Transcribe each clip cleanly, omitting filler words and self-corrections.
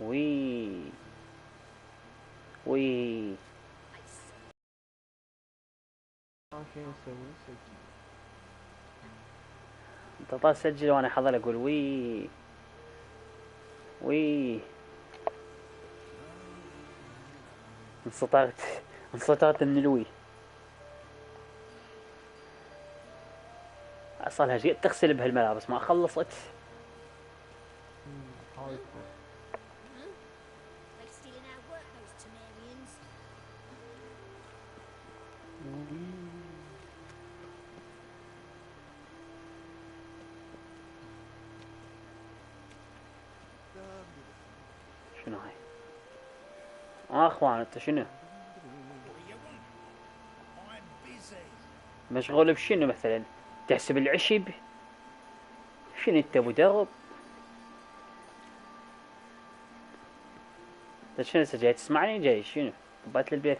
وي وي. شو نسوي؟ سجل. انت طال سجل وانا حاضر اقول وي وي. انسطرت من الوي. اصلها جيت تغسل بهالملابس ما خلصت. حاول تفوت. شنو هاي؟ اخوان انت شنو؟ مشغول بشنو مثلا؟ تحسب العشب؟ شنو انت ابو درب؟ انت شنو هسه جاي تسمعني جاي شنو؟ طبيت للبيت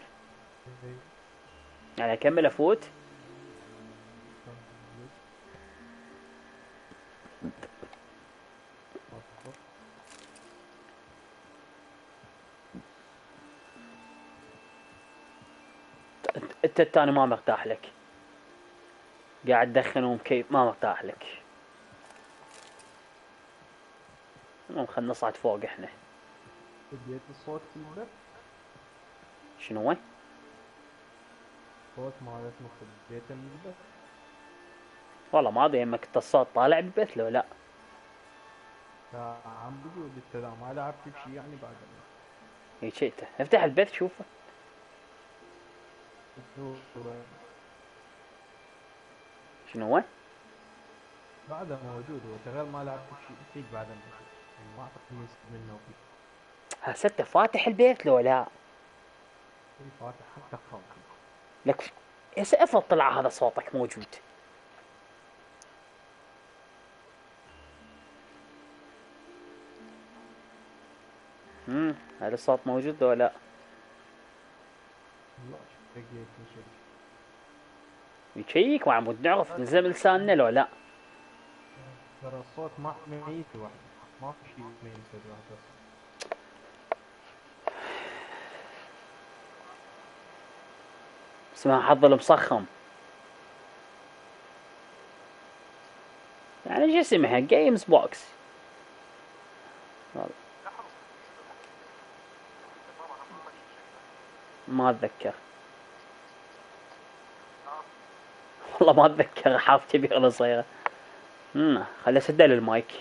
يعني اكمل افوت؟ انت التاني ما مرتاح لك، قاعد تدخن ومكيف ما مرتاح لك. المهم خلنا نصعد فوق احنا. بديت الصوت في البث. شنو وين؟ صوت مالتنا بديته من البث. والله ما ادري يمك الصوت طالع بالبث لو لا. عم بقول انت اذا ما لعبت بشي يعني بعد ما اي شيته افتح البث شوفه. الدور شنو وين؟ بعده موجود، هو شغال ما لعبت بشي اكيد بعد ما اشوف يعني ما اعتقد ينسد منه وكذا. هسه فاتح البيت لو لا؟ في فاتح حتى خافي. لك هسه افرض طلع هذا صوتك موجود. هذا الصوت موجود لو لا؟ لا شقيت نشيك. يشيك وعمود نعرف نزل لساننا لو لا. ترى الصوت ما ميت لوحده، ما في شيء يميز لوحده الصوت. اسمها حظ المصخم، يعني جسمها جيمز بوكس. ما اتذكر والله ما اتذكر حرف كبير ولا صغيره. خلي اسدل المايك.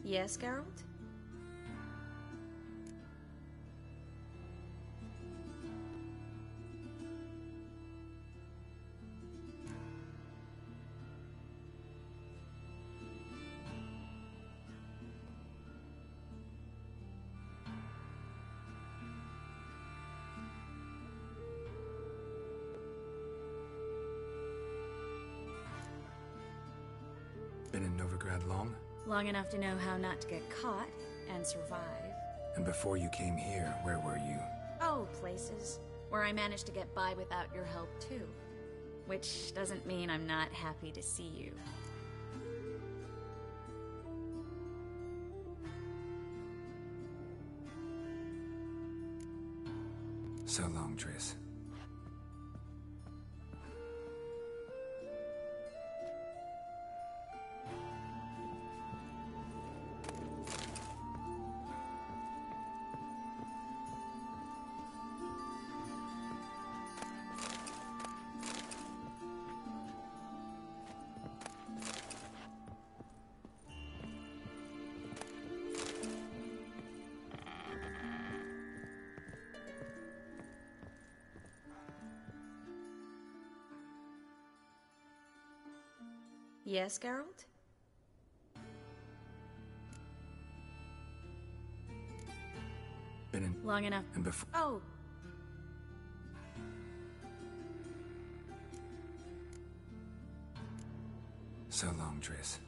Yes, Geralt? Been in Novigrad long? Long enough to know how not to get caught and survive. And before you came here, where were you? Oh, places where I managed to get by without your help, too. Which doesn't mean I'm not happy to see you. So long, Triss. Yes, Geralt? Been in... Long enough. And before... Oh. So long, Triss.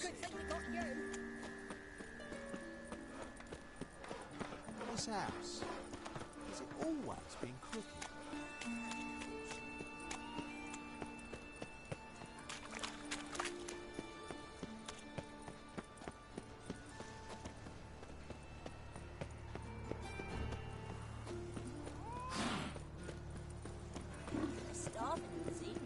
Good thing we got you. This house, has it always been crooked? Starving this evening.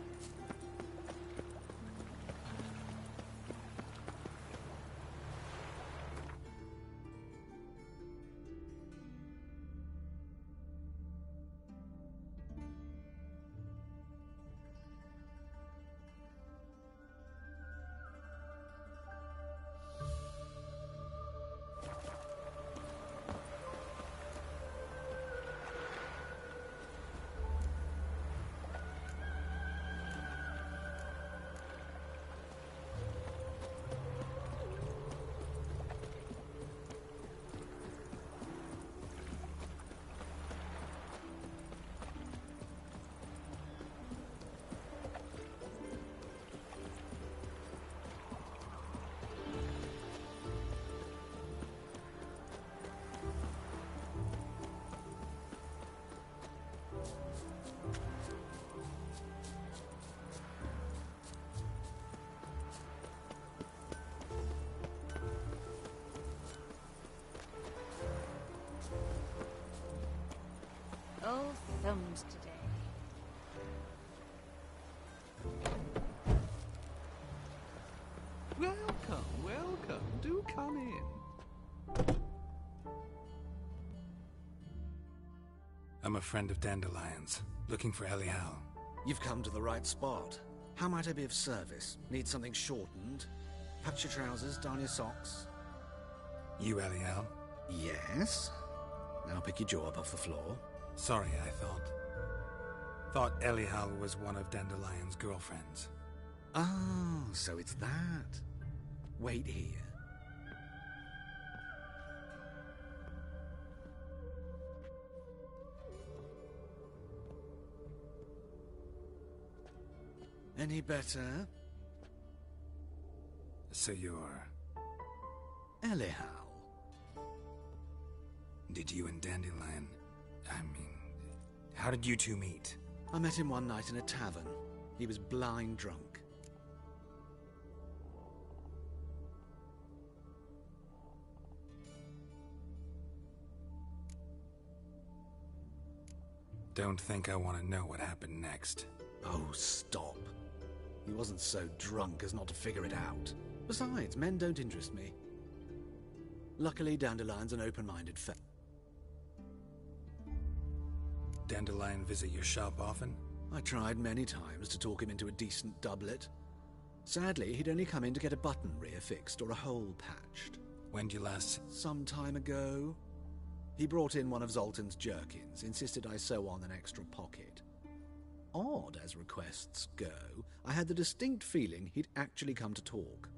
Oh, thumbs today. Welcome, welcome. Do come in. I'm a friend of Dandelion's, looking for Elial. You've come to the right spot. How might I be of service? Need something shortened? Patch your trousers, darn your socks. You Elial? Yes? Now pick your jaw up off the floor. Sorry, I thought Elial was one of Dandelion's girlfriends. Oh, so it's that. Wait here. Any better? So you're... Elial. Did you and Dandelion... how did you two meet? I met him one night in a tavern. He was blind drunk. Don't think I want to know what happened next. Oh, stop. He wasn't so drunk as not to figure it out. Besides, men don't interest me. Luckily, Dandelion's an open-minded Dandelion visit your shop often? I tried many times to talk him into a decent doublet. Sadly, he'd only come in to get a button rear-fixed or a hole patched. When'd you last... Some time ago. He brought in one of Zoltan's jerkins, insisted I sew on an extra pocket. Odd as requests go, I had the distinct feeling he'd actually come to talk.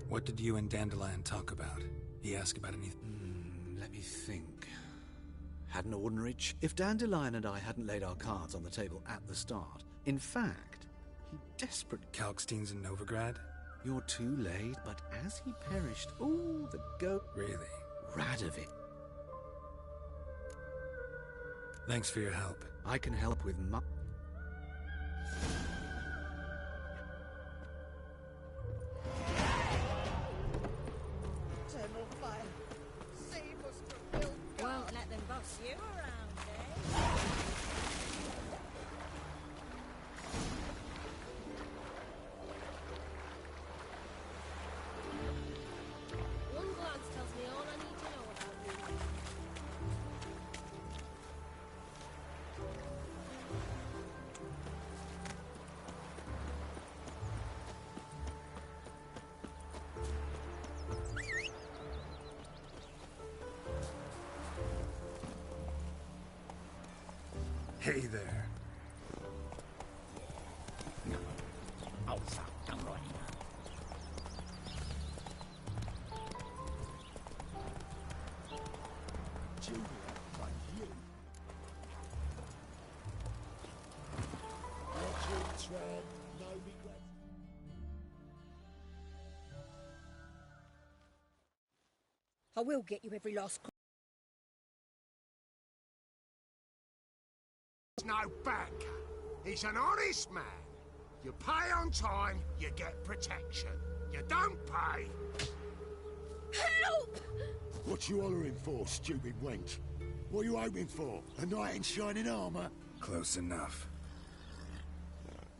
What did you and Dandelion talk about? He asked about anything? Let me think. Had an ordinary If Dandelion and I hadn't laid our cards on the table at the start, in fact, he desperately... Kalkstein's in Novigrad? You're too late, but as he perished, ooh, the goat... Really? Radovid. Thanks for your help. I can help with Won't let them boss you around, eh? One glance tells me all I need to know about you. Hey there. I will get you every last... No banker. He's an honest man. You pay on time, you get protection. You don't pay... Help! What you hollering for, stupid wench? What are you hoping for? A knight in shining armour? Close enough.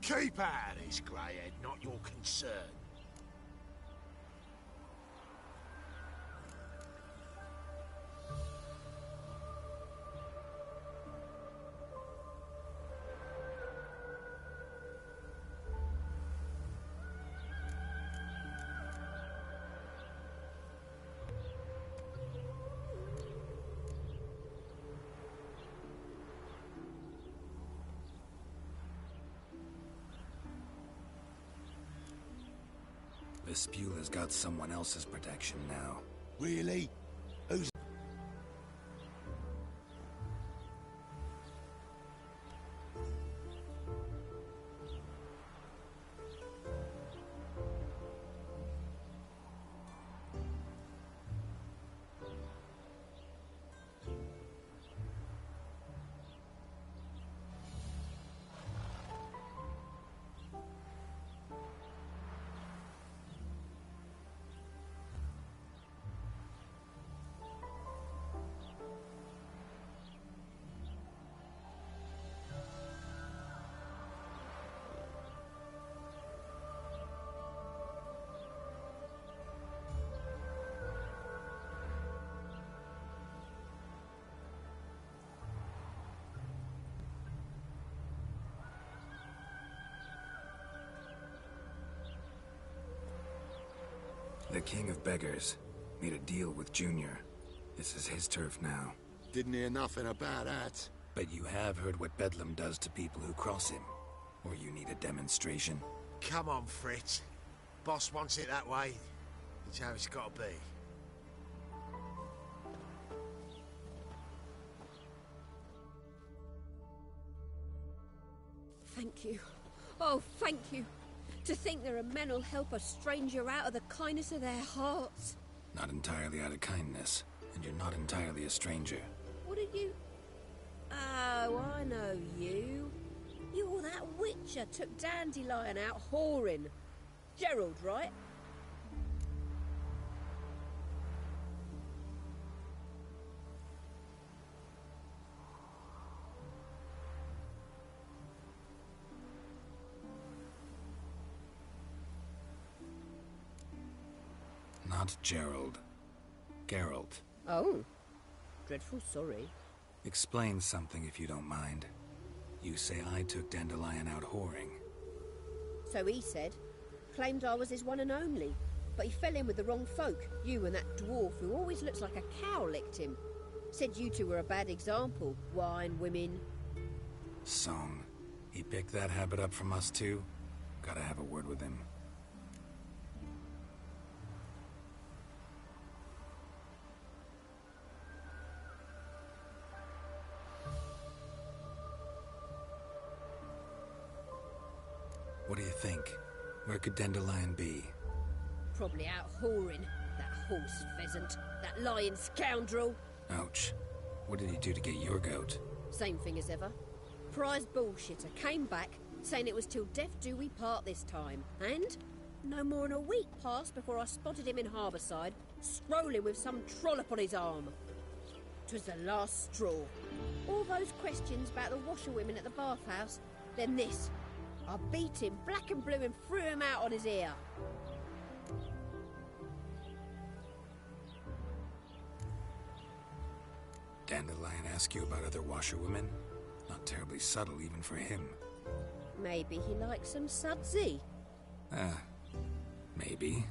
Keep out of this, greyhead, not your concern. Vespula's got someone else's protection now. Really? Who's... The King of Beggars made a deal with Junior. This is his turf now. Didn't hear nothing about that. But you have heard what Bedlam does to people who cross him. Or you need a demonstration? Come on, Fritz. Boss wants it that way. It's how it's got to be. Thank you. Oh, thank you. To think there are men who'll help a stranger out of the kindness of their hearts. Not entirely out of kindness, and you're not entirely a stranger. What are you... Oh, I know you. You're that witcher took Dandelion out whoring. Gerald, right? Not Gerald. Geralt. Oh. Dreadful sorry. Explain something if you don't mind. You say I took Dandelion out whoring. So he said. Claimed I was his one and only. But he fell in with the wrong folk. You and that dwarf who always looks like a cow licked him. Said you two were a bad example. Wine, women. Song. He picked that habit up from us too? Gotta have a word with him. What do you think? Where could Dandelion be? Probably out whoring. That horse pheasant. That lying scoundrel. Ouch. What did he do to get your goat? Same thing as ever. Prize bullshitter came back, saying it was till death do we part this time. And no more than a week passed before I spotted him in Harbourside, strolling with some trollop on his arm. 'Twas the last straw. All those questions about the washerwomen at the bathhouse, then this. I beat him black and blue and threw him out on his ear. Dandelion ask you about other washerwomen? Not terribly subtle even for him. Maybe he likes some sudsy. Maybe.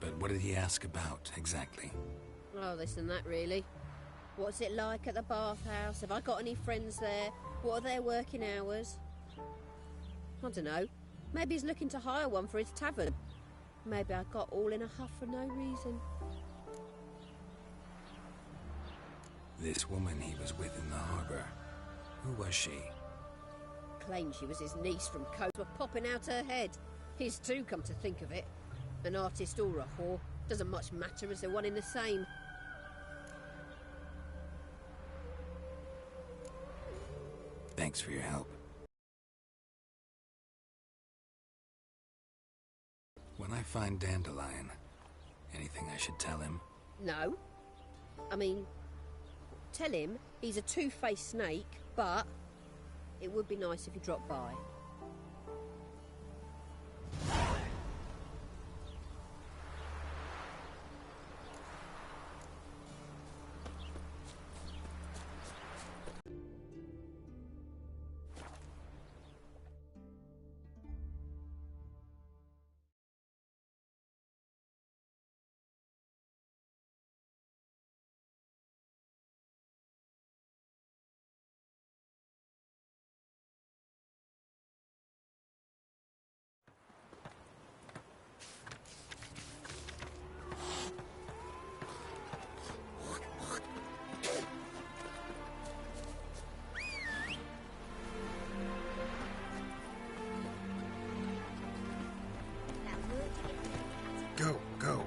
But what did he ask about, exactly? Oh, this and that, really. What's it like at the bathhouse? Have I got any friends there? What are their working hours? I don't know. Maybe he's looking to hire one for his tavern. Maybe I got all in a huff for no reason. This woman he was with in the harbour. Who was she? Claimed she was his niece from Coast were popping out her head. His too, come to think of it. An artist or a whore. Doesn't much matter as they're one in the same. Thanks for your help. When I find Dandelion, anything I should tell him? No. I mean, tell him he's a two-faced snake, but it would be nice if he dropped by. Go, go.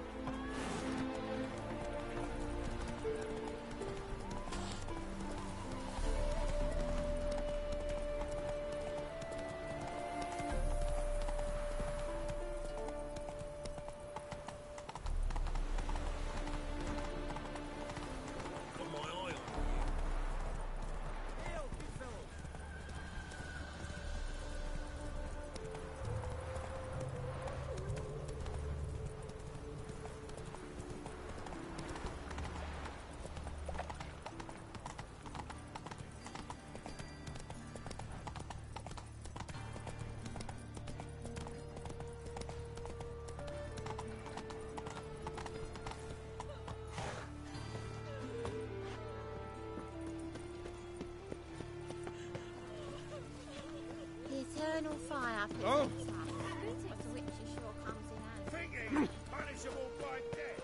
Oh! Greetings, which you sure comes in handy. Thinking, punishable by death.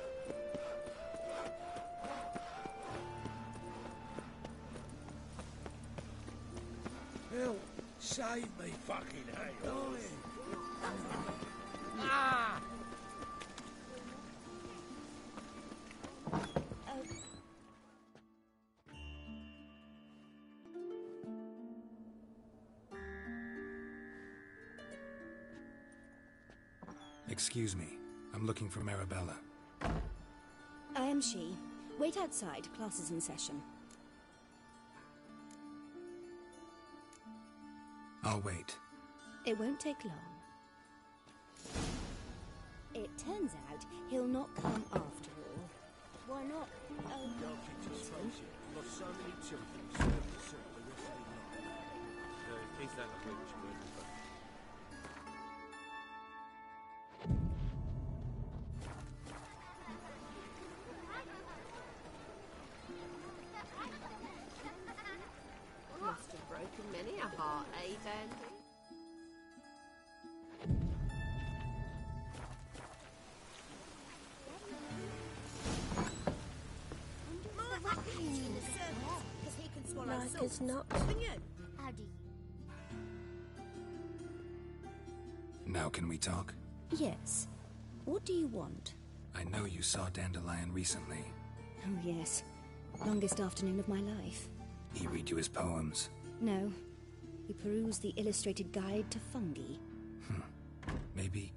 Hell, save me, fucking hell. Ah! Excuse me. I'm looking for Marabella. I am she. Wait outside. Class is in session. I'll wait. It won't take long. It turns out he'll not come after all. Why not? Oh, Lost so many children, so the rest of He's that like which word, but... Must have broken many a heart, eh, Dandy? Because he can swallow Like salt. as not. Can you? How do you? Now can we talk? Yes. What do you want? I know you saw Dandelion recently. Oh, yes. Longest afternoon of my life. He read you his poems. No. He perused the illustrated guide to fungi. Maybe...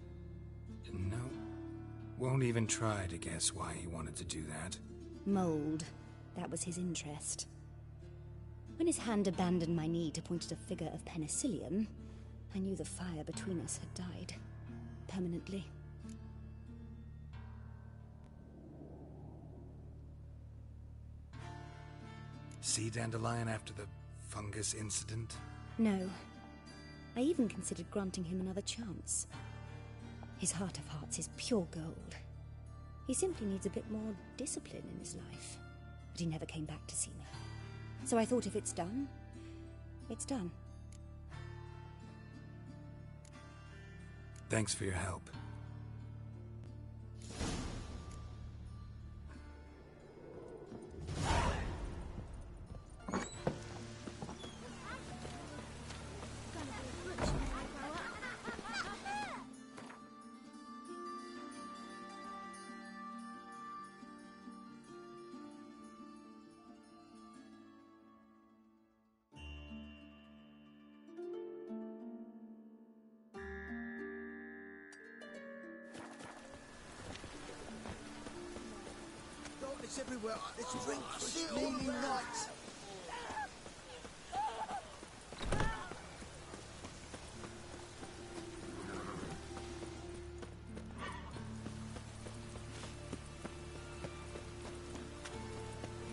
No. Won't even try to guess why he wanted to do that. Mold. That was his interest. When his hand abandoned my knee to point at a figure of penicillium, I knew the fire between us had died. Permanently. See Dandelion after the fungus incident? No. I even considered granting him another chance. His heart of hearts is pure gold. He simply needs a bit more discipline in his life. But he never came back to see me. So I thought if it's done, it's done. Thanks for your help. Darkness everywhere. Let's drink steely nights.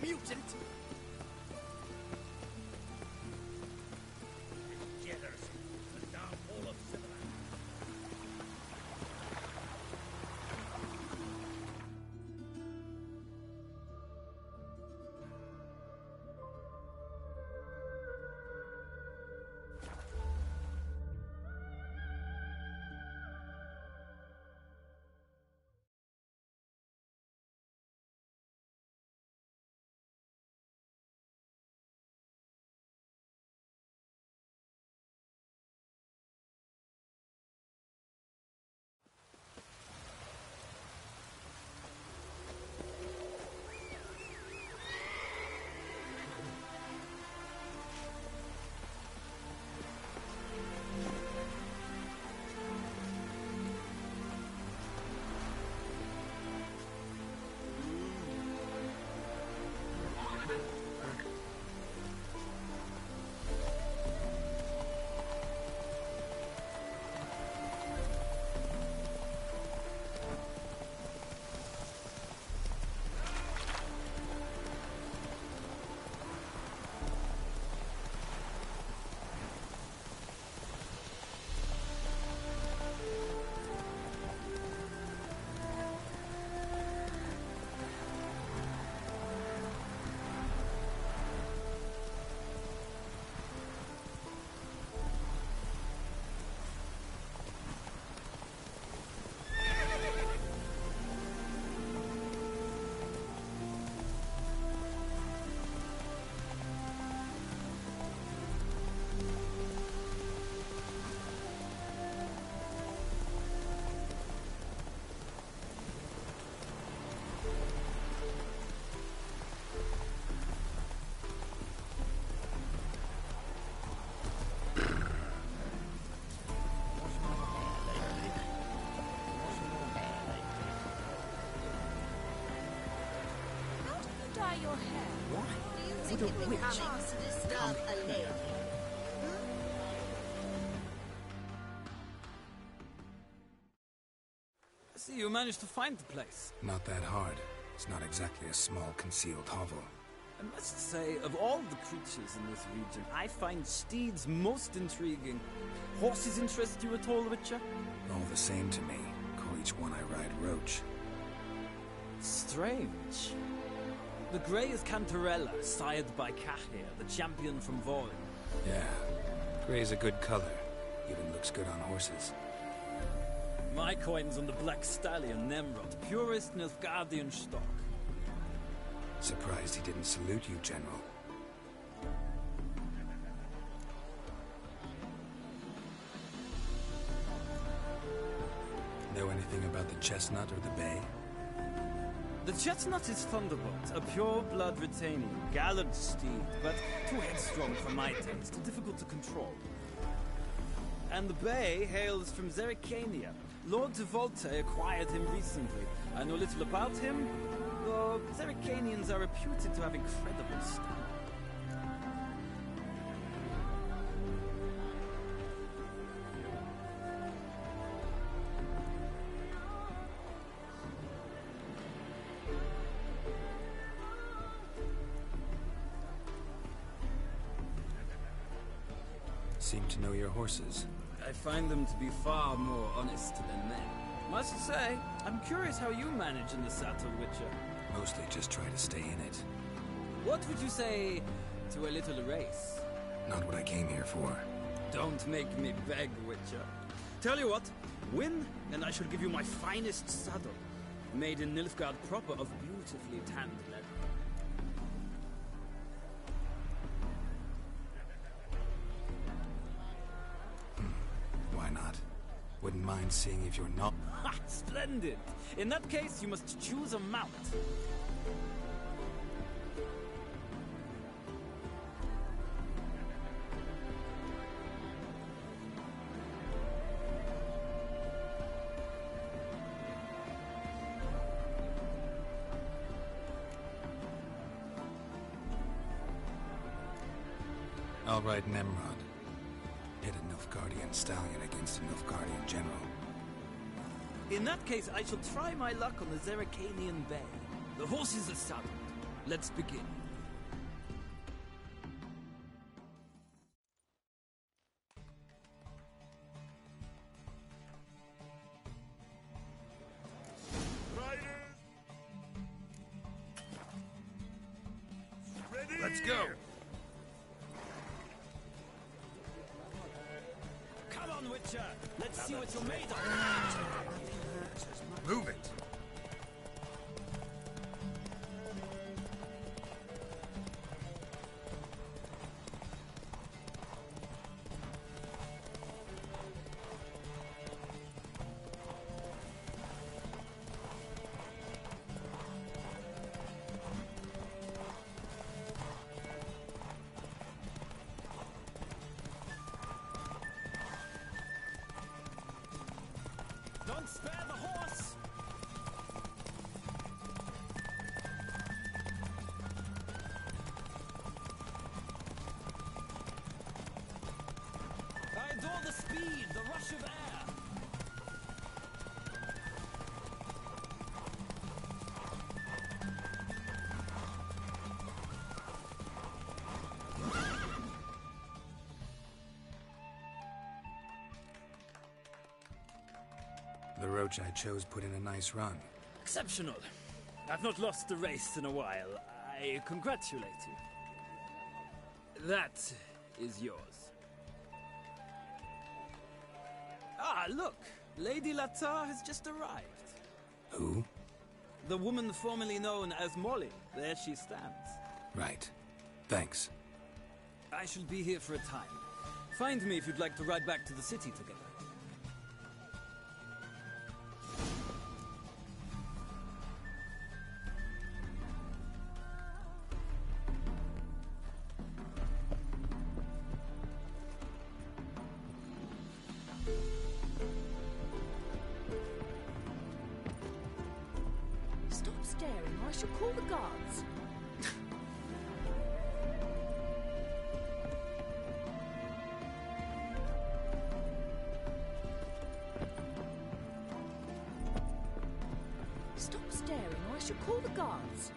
Mutant! dye your hair? Why? Do you Would think a it witch becomes to disturb a lady? I see you managed to find the place. Not that hard. It's not exactly a small concealed hovel. I must say, of all the creatures in this region, I find steeds most intriguing. Horses interest you at all, Witcher? All the same to me. Call each one I ride Roach. Strange. The grey is Cantarella, sired by Cahir, the champion from Vorin. Yeah. Gray's a good color. Even looks good on horses. My coin's on the Black Stallion, Nemrod, purest Nilfgaardian stock. Surprised he didn't salute you, General. Know anything about the chestnut or the bay? The chestnut is Thunderbolt, a pure-blood Retanian, gallant steed, but too headstrong for my taste, difficult to control. And the bay hails from Zerrikania. Lord de Volte acquired him recently. I know little about him, though Zerrikanians are reputed to have incredible style. Seem to know your horses. I find them to be far more honest than men. Must say, I'm curious how you manage in the saddle, Witcher. Mostly just try to stay in it. What would you say to a little race? Not what I came here for. Don't make me beg, Witcher. Tell you what, win, and I shall give you my finest saddle. Made in Nilfgaard proper of beautifully tanned leather. Why not? Wouldn't mind seeing if you're not... Ha! Splendid! In that case, you must choose a mount. I'll ride Nemrod. Hit a Nilfgaardian stallion against a Nilfgaardian general. In that case, I shall try my luck on the Zerrikanian Bay. The horses are saddled. Let's begin. Let's go. Come on, Witcher. Let's see what you're made of. Move it. Don't spare the horse! I adore the speed, the rush of air. The roach I chose put in a nice run. Exceptional. I've not lost a race in a while. I congratulate you. That is yours. Ah, look! Lady Latar has just arrived. Who? The woman formerly known as Molly. There she stands. Right. Thanks. I shall be here for a time. Find me if you'd like to ride back to the city together. Stop staring or I shall call the guards. staring or I shall call the guards.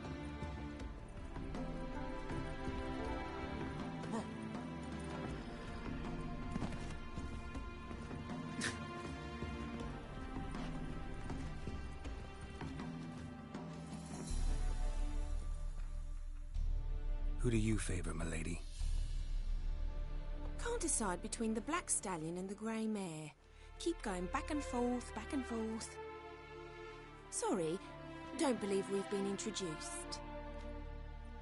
Who do you favor, milady? Can't decide between the black stallion and the grey mare. Keep going back and forth, back and forth. Sorry, don't believe we've been introduced.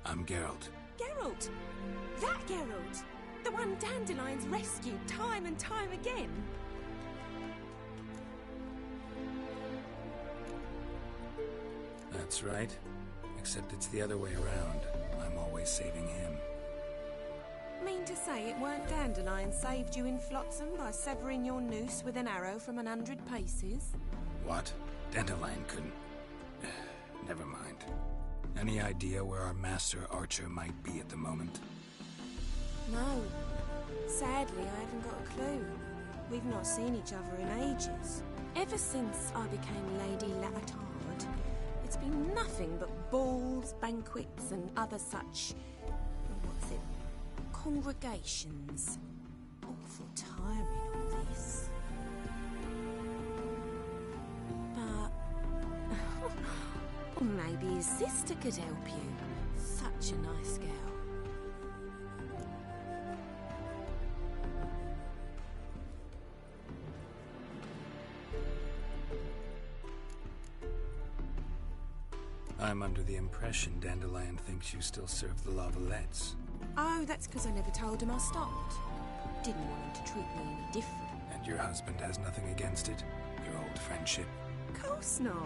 I'm Geralt. Geralt! That Geralt! The one Dandelion's rescued time and time again. That's right. Except it's the other way around. I'm always saving him. Mean to say it weren't Dandelion saved you in Flotsam by severing your noose with an arrow from 100 paces? What? Dandelion couldn't... Never mind. Any idea where our master archer might be at the moment? No. Sadly, I haven't got a clue. We've not seen each other in ages. Ever since I became Lady Latard, it's been nothing but balls, banquets, and other such... what's it? Congregations. Awful tiring, all this. But... or maybe his sister could help you. Such a nice girl. I'm under the impression Dandelion thinks you still serve the Lavalettes. Oh, that's because I never told him I stopped. Didn't want him to treat me any different. And your husband has nothing against it? Your old friendship? Course not.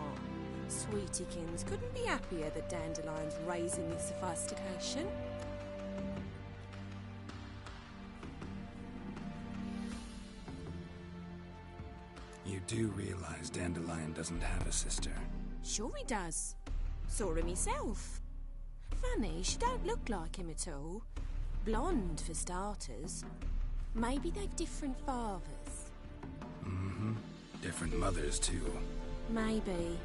Sweetiekins couldn't be happier that Dandelion's raising this sophistication. You do realize Dandelion doesn't have a sister? Sure he does. Saw him himself. Funny, she don't look like him at all. Blonde, for starters. Maybe they've different fathers. Mm-hmm. Different mothers, too. Maybe.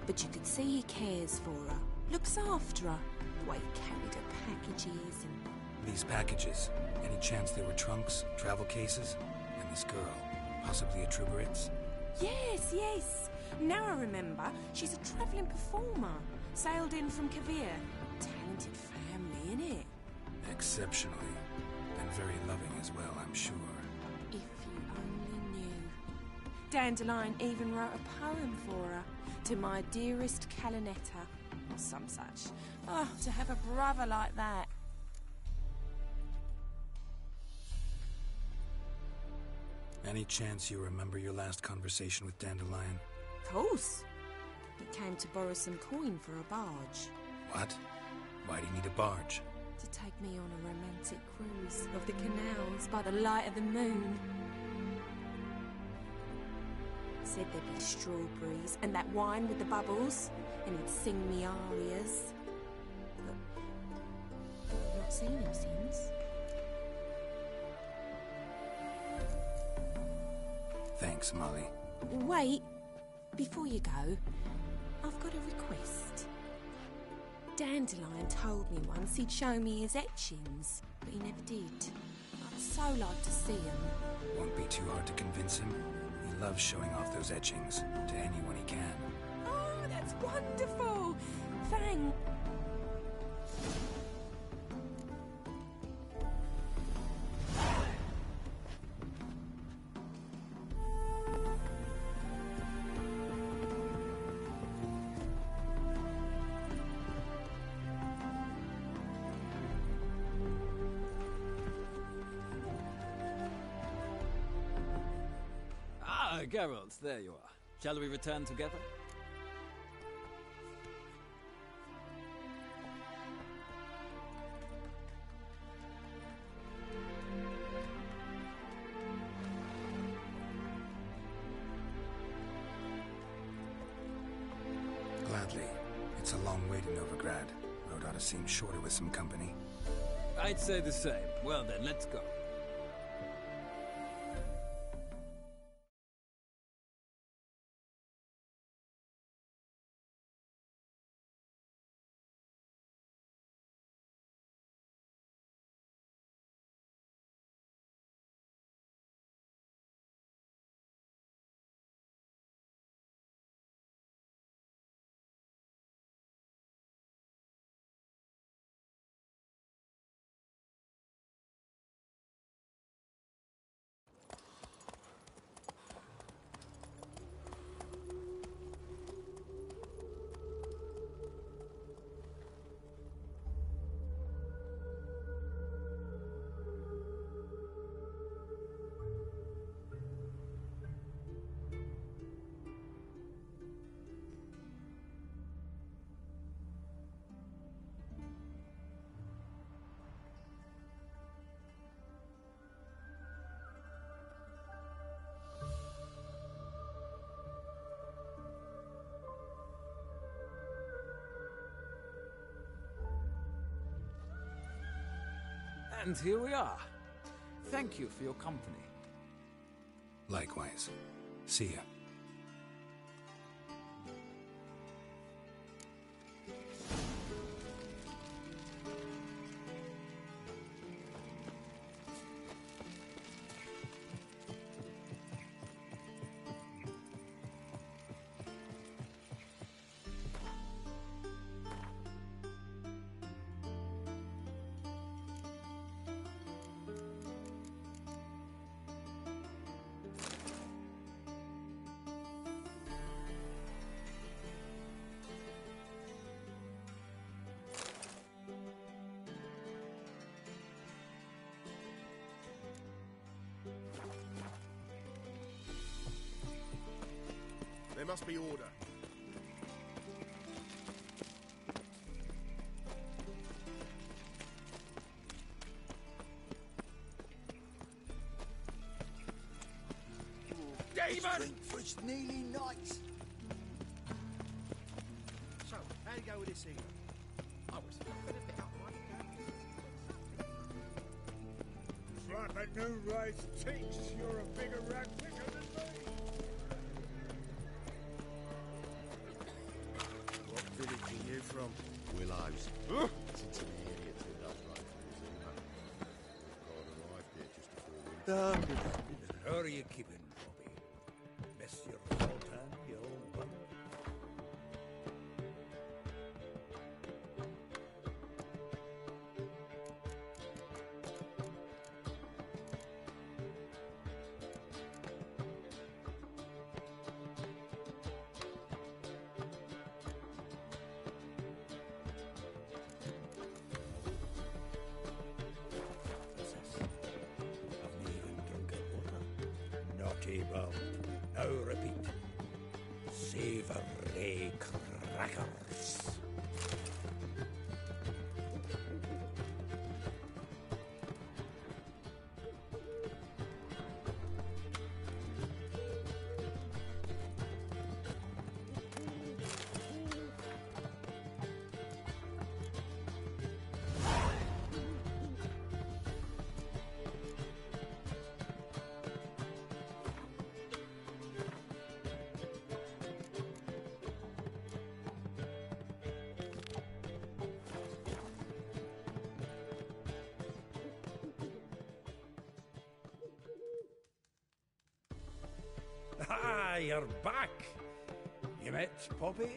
But you could see he cares for her. Looks after her. The way he carried her packages and... These packages? Any chance they were trunks, travel cases? And this girl? Possibly a Truberitz? Yes, yes. Now I remember. She's a travelling performer. Sailed in from Kavir. Talented family, innit? Exceptionally. And very loving as well, I'm sure. If you only knew. Dandelion even wrote a poem for her. To my dearest Calinetta. Or some such. Oh, to have a brother like that. Any chance you remember your last conversation with Dandelion? Of course. He came to borrow some coin for a barge. What? Why do you need a barge? To take me on a romantic cruise of the canals by the light of the moon. Said there'd be strawberries and that wine with the bubbles, and he'd sing me arias. But I've not seen him since. Thanks, Molly. Wait, before you go, I've got a request. Dandelion told me once he'd show me his etchings, but he never did. I'd so like to see them. Won't be too hard to convince him. He loves showing off those etchings to anyone he can. Oh, that's wonderful! Thanks. Geralt, there you are. Shall we return together? Gladly. It's a long way to Novigrad. Road ought to seem shorter with some company. I'd say the same. Well then, let's go. And here we are. Thank you for your company. Likewise. See ya. There must be order. Demon! For it's nearly night. So, how'd it go with this thing? I was a bit up Flap at new rise tinks. You're a bigger rat quicker than me. What village are you from? Willows. Huh? Since an idiot turned up right from the God arrived here just before we... How are you keeping, Bobby? Monsieur Sultan, you old one? Table. Now repeat. Savory crackers. Ah, you're back. You met Poppy?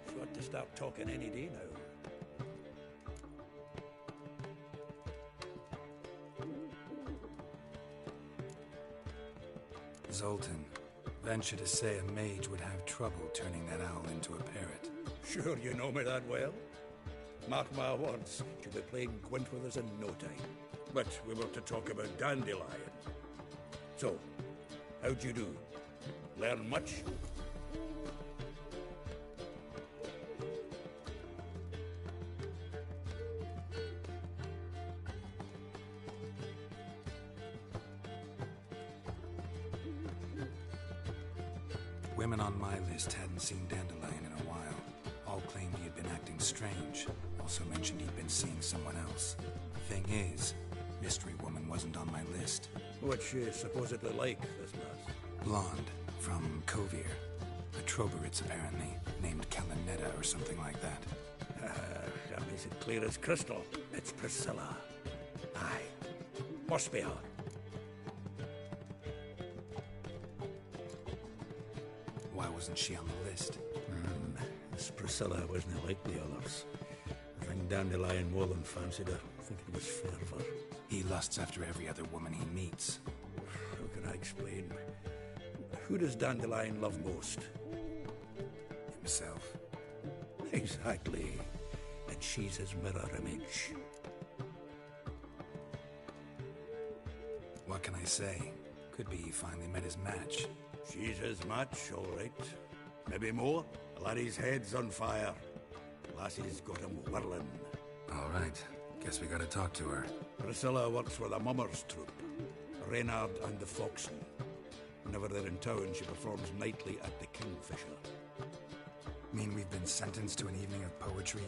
She ought to start talking any day now. Zoltan, venture to say a mage would have trouble turning that owl into a parrot. Sure you know me that well. Mark my words, she'll be playing Gwent with us in no time. But we were to talk about Dandelion. So, how'd you do? Learn much? Women on my list hadn't seen Dandelion in a while. All claimed he had been acting strange. Also mentioned he'd been seeing someone else. Thing is, Mystery Woman wasn't on my list. What's she supposedly like, this lass? Blonde, from Kovir. A Troberitz, apparently, named Kalinetta or something like that. That makes it clear as crystal. It's Priscilla. Aye. Must be her. Why wasn't she on the list? This Priscilla wasn't like the others. I think Dandelion more than fancied her. I think it was fervour. He lusts after every other woman he meets. How can I explain? Who does Dandelion love most? Himself. Exactly. And she's his mirror image. What can I say? Could be he finally met his match. She's his match, all right. Maybe more. The laddie's head's on fire. Lassie's got him whirling. All right. Guess we gotta talk to her. Priscilla works with a mummers troupe. Reynard and the Foxen. Whenever they're in town, she performs nightly at the Kingfisher. Mean we've been sentenced to an evening of poetry?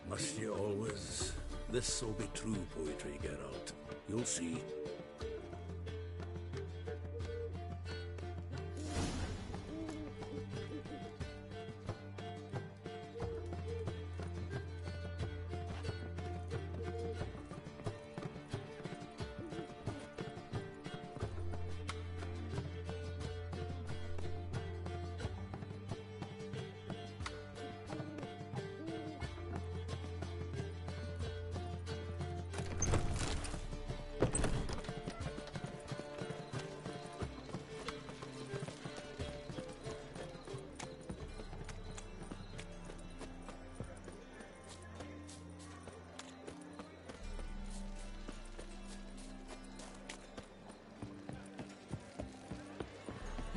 Must you always? This'll be true poetry, Geralt. You'll see.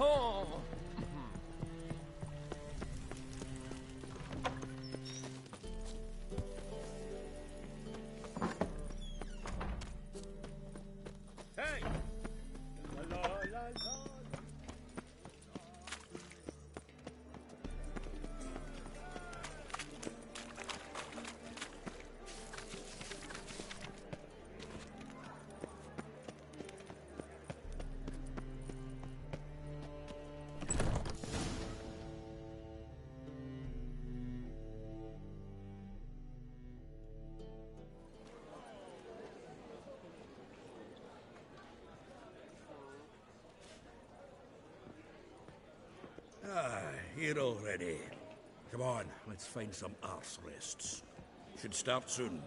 Oh! Hey! La la la la. Ah, here already. Come on, let's find some arse rests. Should start soon.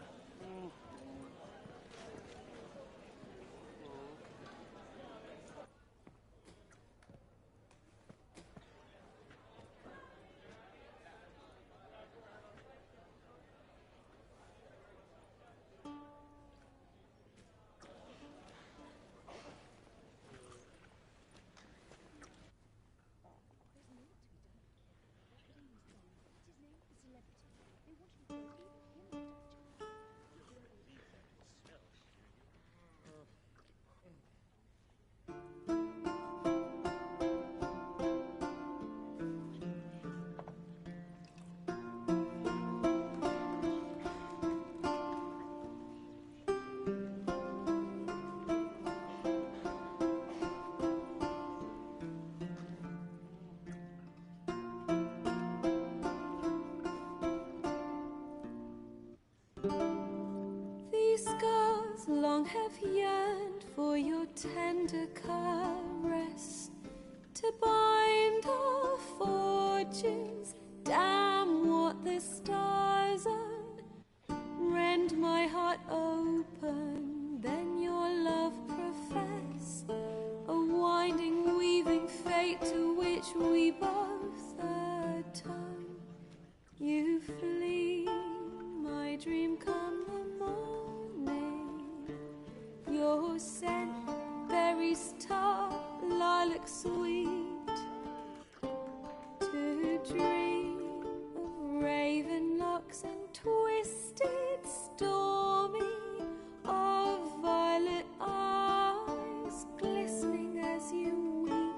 These scars long have yearned for your tender caress, to bind our fortunes. Damn what the stars own. Rend my heart open, then your love profess, a winding, weaving fate to which we both atone. You flee, my dream come the morning. Your scent, berries tart, lilac sweet. To dream of raven locks and twisted, stormy, of violet eyes glistening as you weep.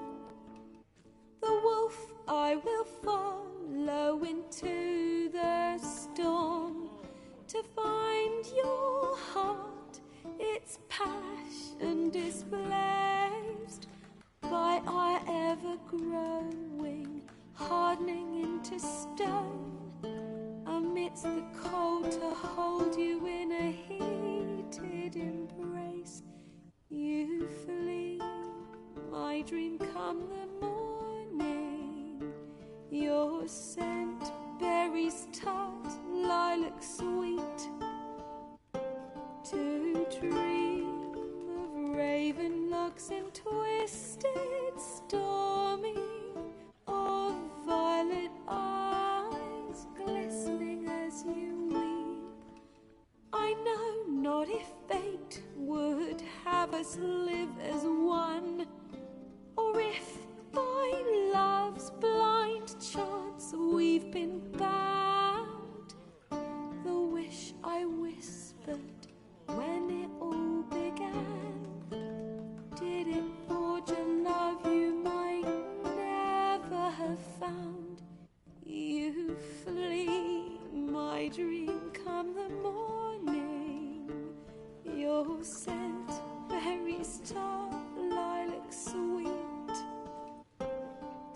The wolf I will follow into the storm, to find your heart, its passion displaced by our ever-growing, hardening into stone, amidst the cold to hold you in a heated embrace. You flee, my dream come the morning. Your scent, berries tart, lilac sweet. To dream of raven locks and twisted, stormy, of violet eyes glistening as you weep. I know not if fate would have us live as one, or if by love's blind chance we've been bound. The wish I whispered when it all began, did it forge a love you might never have found? You flee, my dream come the morning. scent, berries tart, lilac sweet.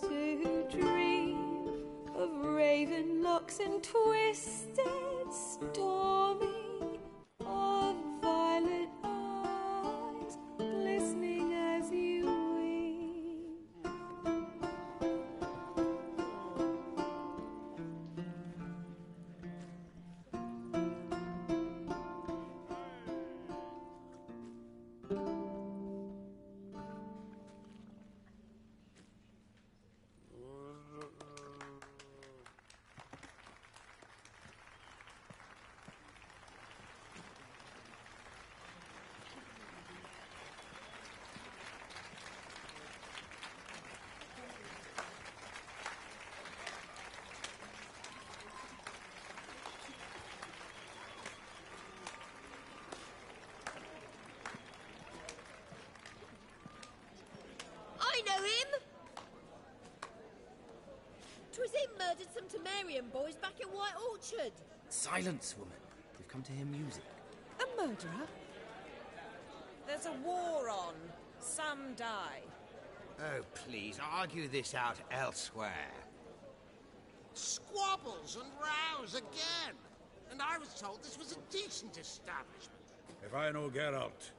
To dream of raven locks and twisted stormy, of violet eyes glistening as you weep. I know him! 'Twas him murdered some Temerian boys back at White Orchard. Silence, woman. We've come to hear music. A murderer? There's a war on. Some die. Oh, please, argue this out elsewhere. Squabbles and rows again. And I was told this was a decent establishment. If I know Geralt,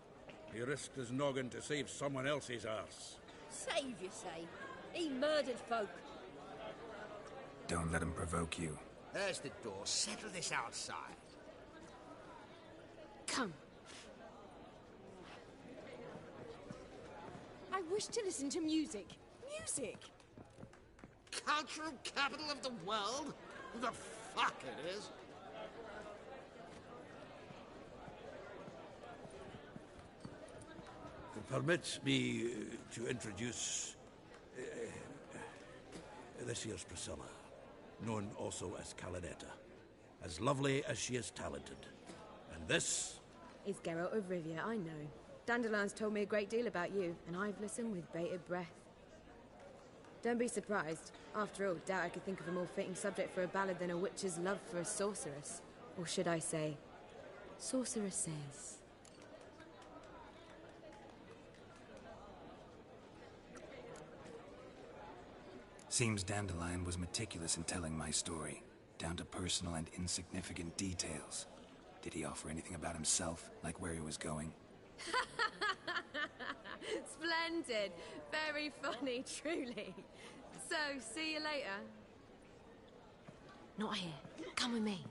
he risked his noggin to save someone else's arse. Save, you say? He murdered folk. Don't let him provoke you. There's the door. Settle this outside. Come. I wish to listen to music. Music! Cultural capital of the world? The fuck it is. Permit me to introduce this here's Priscilla, known also as Calinetta, as lovely as she is talented. And this is Geralt of Rivia, I know. Dandelion's told me a great deal about you, and I've listened with bated breath. Don't be surprised. After all, doubt I could think of a more fitting subject for a ballad than a witch's love for a sorceress. Or should I say, sorceresses. Seems Dandelion was meticulous in telling my story, down to personal and insignificant details. Did he offer anything about himself, like where he was going? Splendid. Very funny, truly. So, see you later. Not here. Come with me.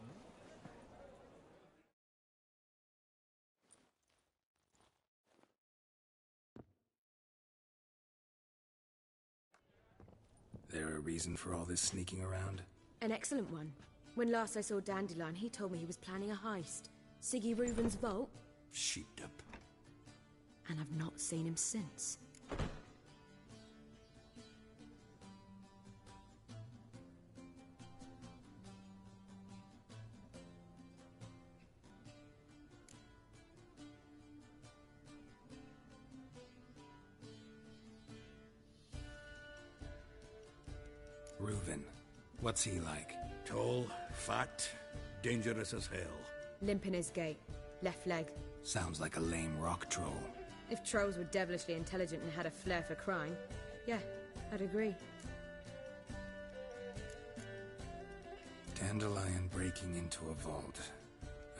There a reason for all this sneaking around? An excellent one. When last I saw Dandelion, he told me he was planning a heist. Siggy Reuben's vault. Sheeped up. And I've not seen him since. Reuben, what's he like? Tall, fat, dangerous as hell. Limp in his gait. Left leg. Sounds like a lame rock troll. If trolls were devilishly intelligent and had a flair for crime, yeah, I'd agree. Dandelion breaking into a vault.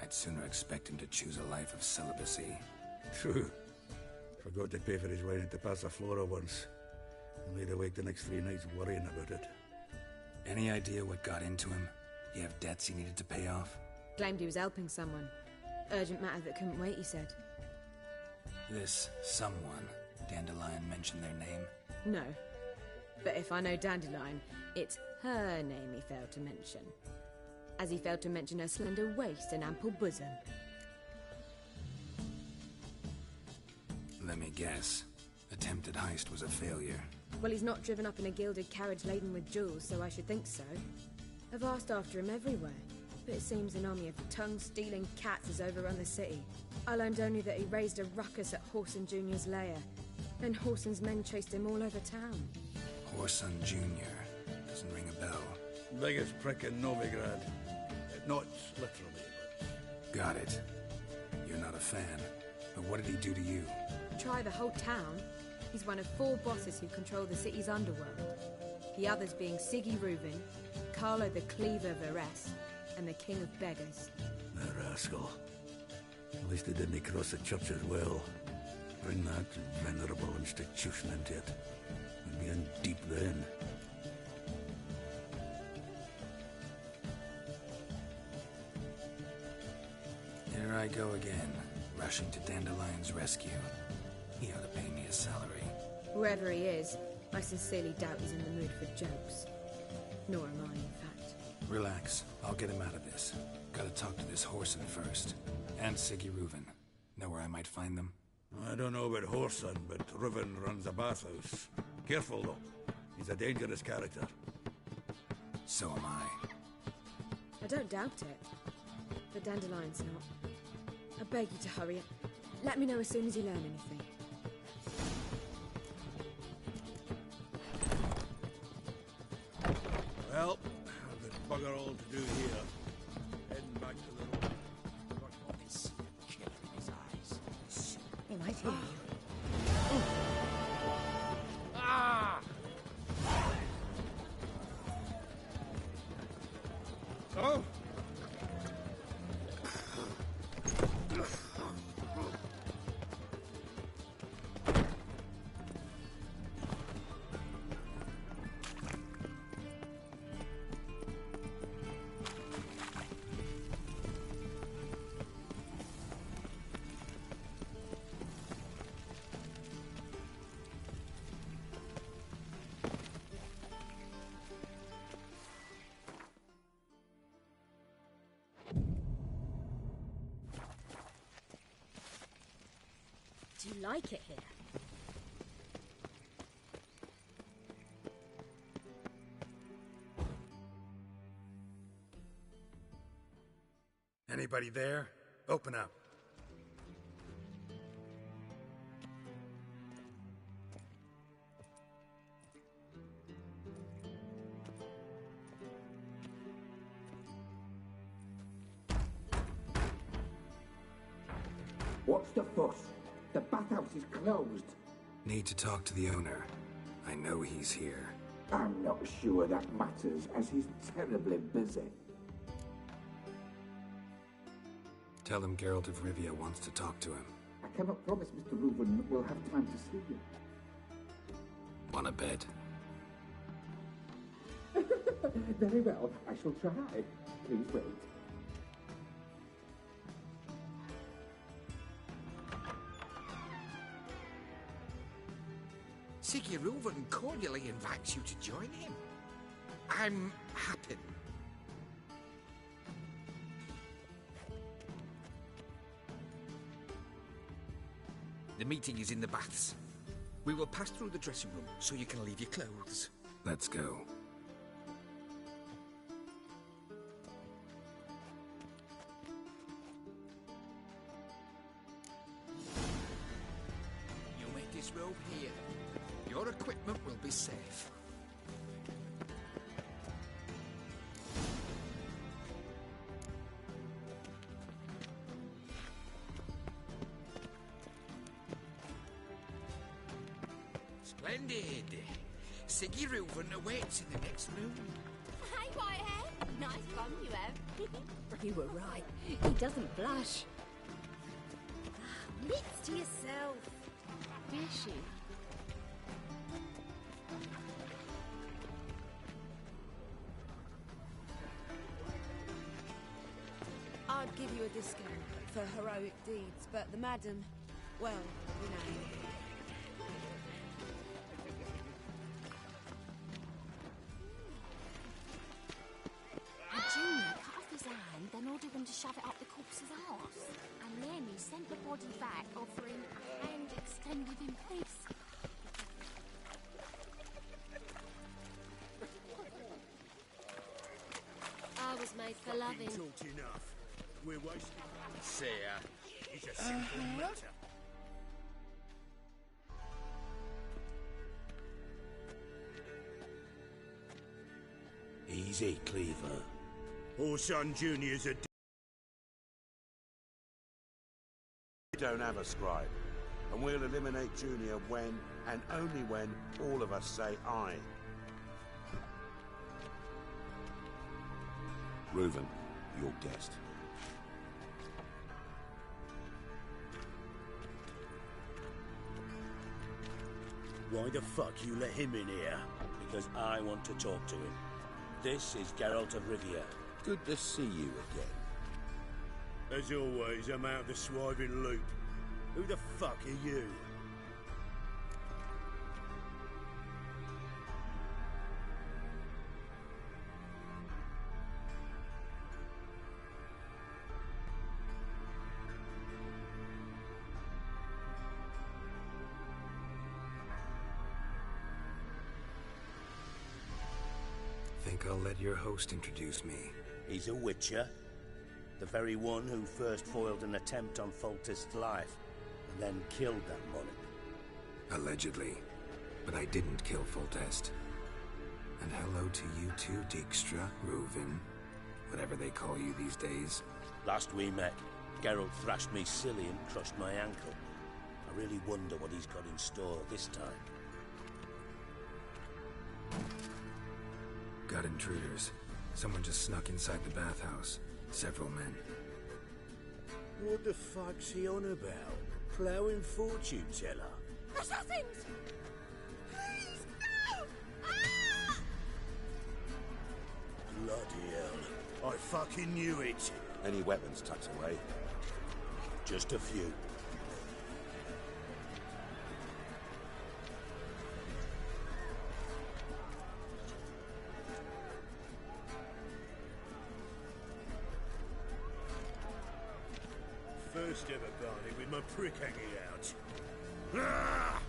I'd sooner expect him to choose a life of celibacy. True. Forgot to pay for his wine at the Passaflora once. And laid awake the next 3 nights worrying about it. Any idea what got into him? He have debts he needed to pay off? Claimed he was helping someone. Urgent matter that couldn't wait, he said. This someone, Dandelion mentioned their name? No. But if I know Dandelion, it's her name he failed to mention. As he failed to mention her slender waist and ample bosom. Let me guess. Attempted heist was a failure. Well, he's not driven up in a gilded carriage laden with jewels, so I should think so. I've asked after him everywhere, but it seems an army of tongue-stealing cats has overrun the city. I learned only that he raised a ruckus at Whoreson Jr.'s lair. Then Whoreson's men chased him all over town. Whoreson Jr. Doesn't ring a bell. Biggest prick in Novigrad. Not literally, but... Got it. You're not a fan, But what did he do to you? Try the whole town. He's one of 4 bosses who control the city's underworld. The others being Siggy Reuben, Carlo the Cleaver Varese, and the King of Beggars. The rascal. At least they didn't cross the church as well. Bring that venerable institution into it. We'd be in deep then. Here I go again, rushing to Dandelion's rescue. He ought to pay me a salary. Whoever he is, I sincerely doubt he's in the mood for jokes. Nor am I, in fact. Relax. I'll get him out of this. Gotta talk to this Whoreson first. And Siggy Reuben. Know where I might find them? I don't know about Whoreson, but Reuben runs a bathhouse. Careful, though. He's a dangerous character. So am I. I don't doubt it. But Dandelion's not. I beg you to hurry it. Let me know as soon as you learn anything. Well, I've got bugger all to do here. Heading back to the road. It's killing in his eyes. He might hear you. Ah! Oh! Do you like it here? Anybody there? Open up. What's the fuss? The bathhouse is closed. Need to talk to the owner. I know he's here. I'm not sure that matters, as he's terribly busy. Tell him Geralt of Rivia wants to talk to him. I cannot promise Mr. Reuben will have time to see you. Wanna bet? Very well, I shall try. Please wait. Siggy Reuben cordially invites you to join him. I'm happy. The meeting is in the baths. We will pass through the dressing room so you can leave your clothes. Let's go. You make this robe here. Your equipment will be safe. Splendid. Siggy Reuben awaits in the next room. Hey, Whitehead. Nice bum you have. You were right. He doesn't blush. Lips to yourself. Fishy. I'd give you a discount for heroic deeds, but the madam, well, you know. Junior cut off his hand, then ordered them to shove it up the corpse's arse. And then he sent the body back, offering a hand extended in peace. I was made for loving. Talked enough. We're wasting. See ya. It's a simple matter. Easy, Cleaver. Whoreson Jr.'s a don't have a scribe. And we'll eliminate Junior when, and only when, all of us say aye. Reuven, your guest. Why the fuck you let him in here? Because I want to talk to him. This is Geralt of Rivia. Good to see you again. As always, I'm out of the swiving loop. Who the fuck are you? Think I'll let your host introduce me. He's a witcher. The very one who first foiled an attempt on Foltest's life, and then killed that monarch. Allegedly. But I didn't kill Foltest. And hello to you too, Dijkstra, Reuven, whatever they call you these days. Last we met, Geralt thrashed me silly and crushed my ankle. I really wonder what he's got in store this time. Got intruders. Someone just snuck inside the bathhouse. Several men. What the fuck's he on about? Ploughing fortune teller? Assassins! Please, no! Ah! Bloody hell. I fucking knew it. Any weapons tucked away? Just a few. First ever barney with my prick hanging out. Ah!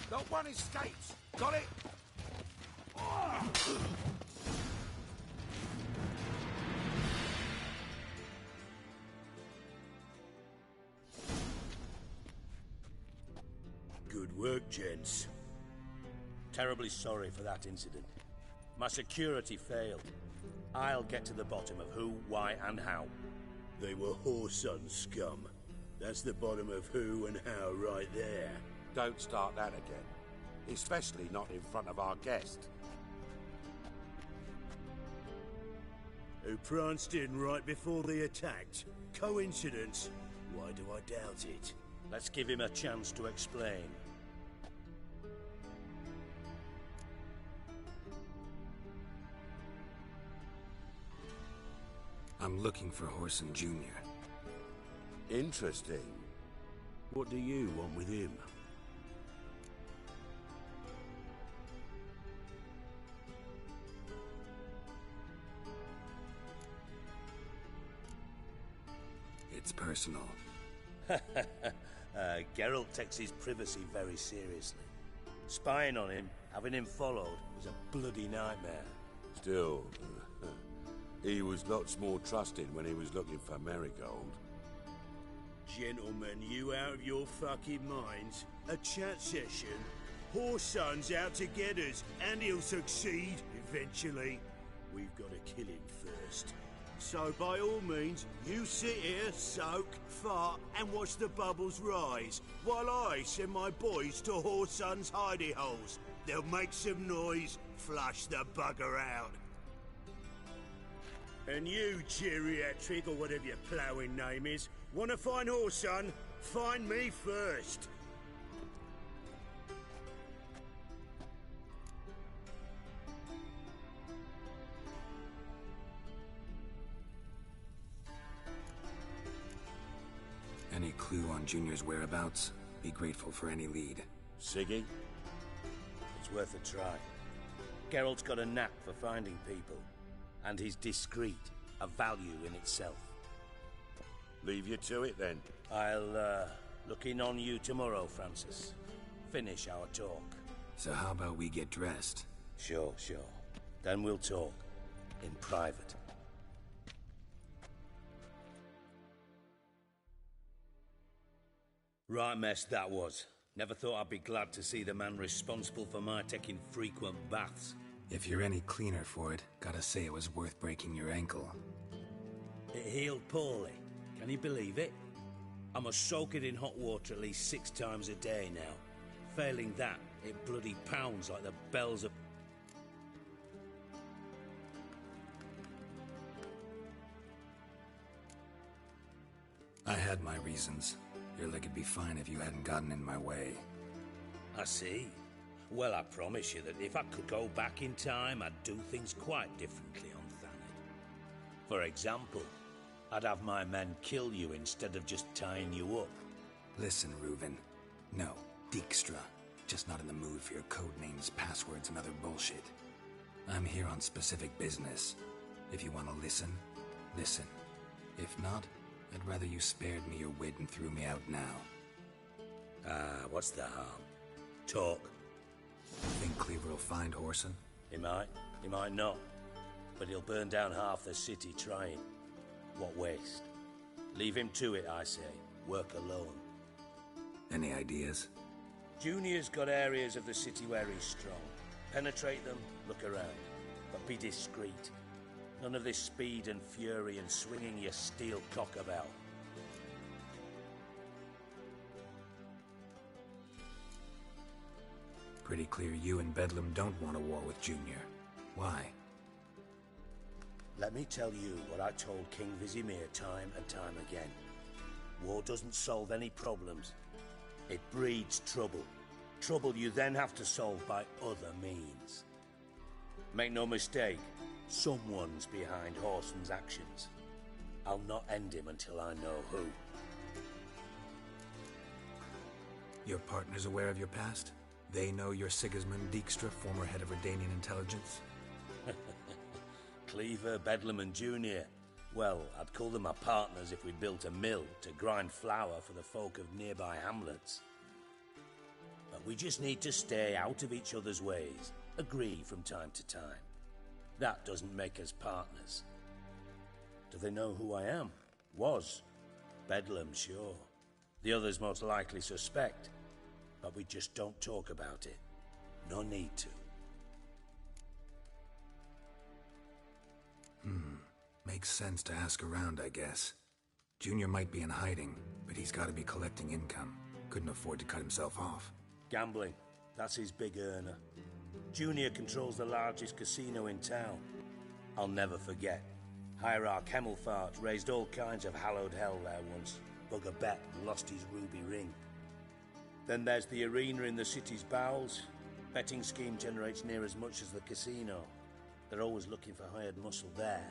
Not one escapes. Got it? Good work, gents. Terribly sorry for that incident. My security failed. I'll get to the bottom of who, why, and how. They were whoreson scum. That's the bottom of who and how right there. Don't start that again. Especially not in front of our guest. Who pranced in right before they attacked. Coincidence? Why do I doubt it? Let's give him a chance to explain. I'm looking for Whoreson Jr. Interesting. What do you want with him? It's personal. Geralt takes his privacy very seriously. Spying on him, having him followed, was a bloody nightmare. Still, he was lots more trusted when he was looking for Marigold. Gentlemen, you out of your fucking minds? A chat session? Whoreson's out to get us, and he'll succeed eventually. We've got to kill him first. So by all means, you sit here, soak, fart, and watch the bubbles rise, while I send my boys to Whoreson's hidey holes. They'll make some noise, flush the bugger out. And you, geriatric, or whatever your ploughing name is, want a fine horse, son? Find me first. Any clue on Junior's whereabouts? Be grateful for any lead. Siggy? It's worth a try. Geralt's got a knack for finding people. And he's discreet, a value in itself. Leave you to it, then. I'll, look in on you tomorrow, Francis. Finish our talk. So how about we get dressed? Sure. Then we'll talk. In private. Right mess that was. Never thought I'd be glad to see the man responsible for my taking frequent baths. If you're any cleaner for it, gotta say it was worth breaking your ankle. It healed poorly. Can you believe it? I must soak it in hot water at least 6 times a day now. Failing that, it bloody pounds like the bells of... I had my reasons. Your leg'd be fine if you hadn't gotten in my way. I see. Well, I promise you that if I could go back in time, I'd do things quite differently on Thanet. For example, I'd have my men kill you instead of just tying you up. Listen, Reuven. No, Dijkstra. Just not in the mood for your code names, passwords, and other bullshit. I'm here on specific business. If you want to listen, listen. If not, I'd rather you spared me your wit and threw me out now. What's the harm? Talk. Think Cleaver will find Whoreson? He might not. But he'll burn down half the city trying. What waste? Leave him to it, I say. Work alone. Any ideas? Junior's got areas of the city where he's strong. Penetrate them, look around. But be discreet. None of this speed and fury and swinging your steel cock about. Pretty clear you and Bedlam don't want a war with Junior. Why? Let me tell you what I told King Vizimir time and time again. War doesn't solve any problems. It breeds trouble. Trouble you then have to solve by other means. Make no mistake, someone's behind Whoreson's actions. I'll not end him until I know who. Your partner's aware of your past? They know you're Sigismund Dijkstra, former head of Redanian intelligence? Cleaver, Bedlam and Junior. Well, I'd call them my partners if we'd built a mill to grind flour for the folk of nearby hamlets. But we just need to stay out of each other's ways, agree from time to time. That doesn't make us partners. Do they know who I am? Was. Bedlam, sure. The others most likely suspect. But we just don't talk about it. No need to. Makes sense to ask around, I guess. Junior might be in hiding, but he's got to be collecting income. Couldn't afford to cut himself off. Gambling. That's his big earner. Junior controls the largest casino in town. I'll never forget. Hierarch Hemmelfart raised all kinds of hallowed hell there once. Bug a bet and lost his ruby ring. Then there's the arena in the city's bowels. Betting scheme generates near as much as the casino. They're always looking for hired muscle there.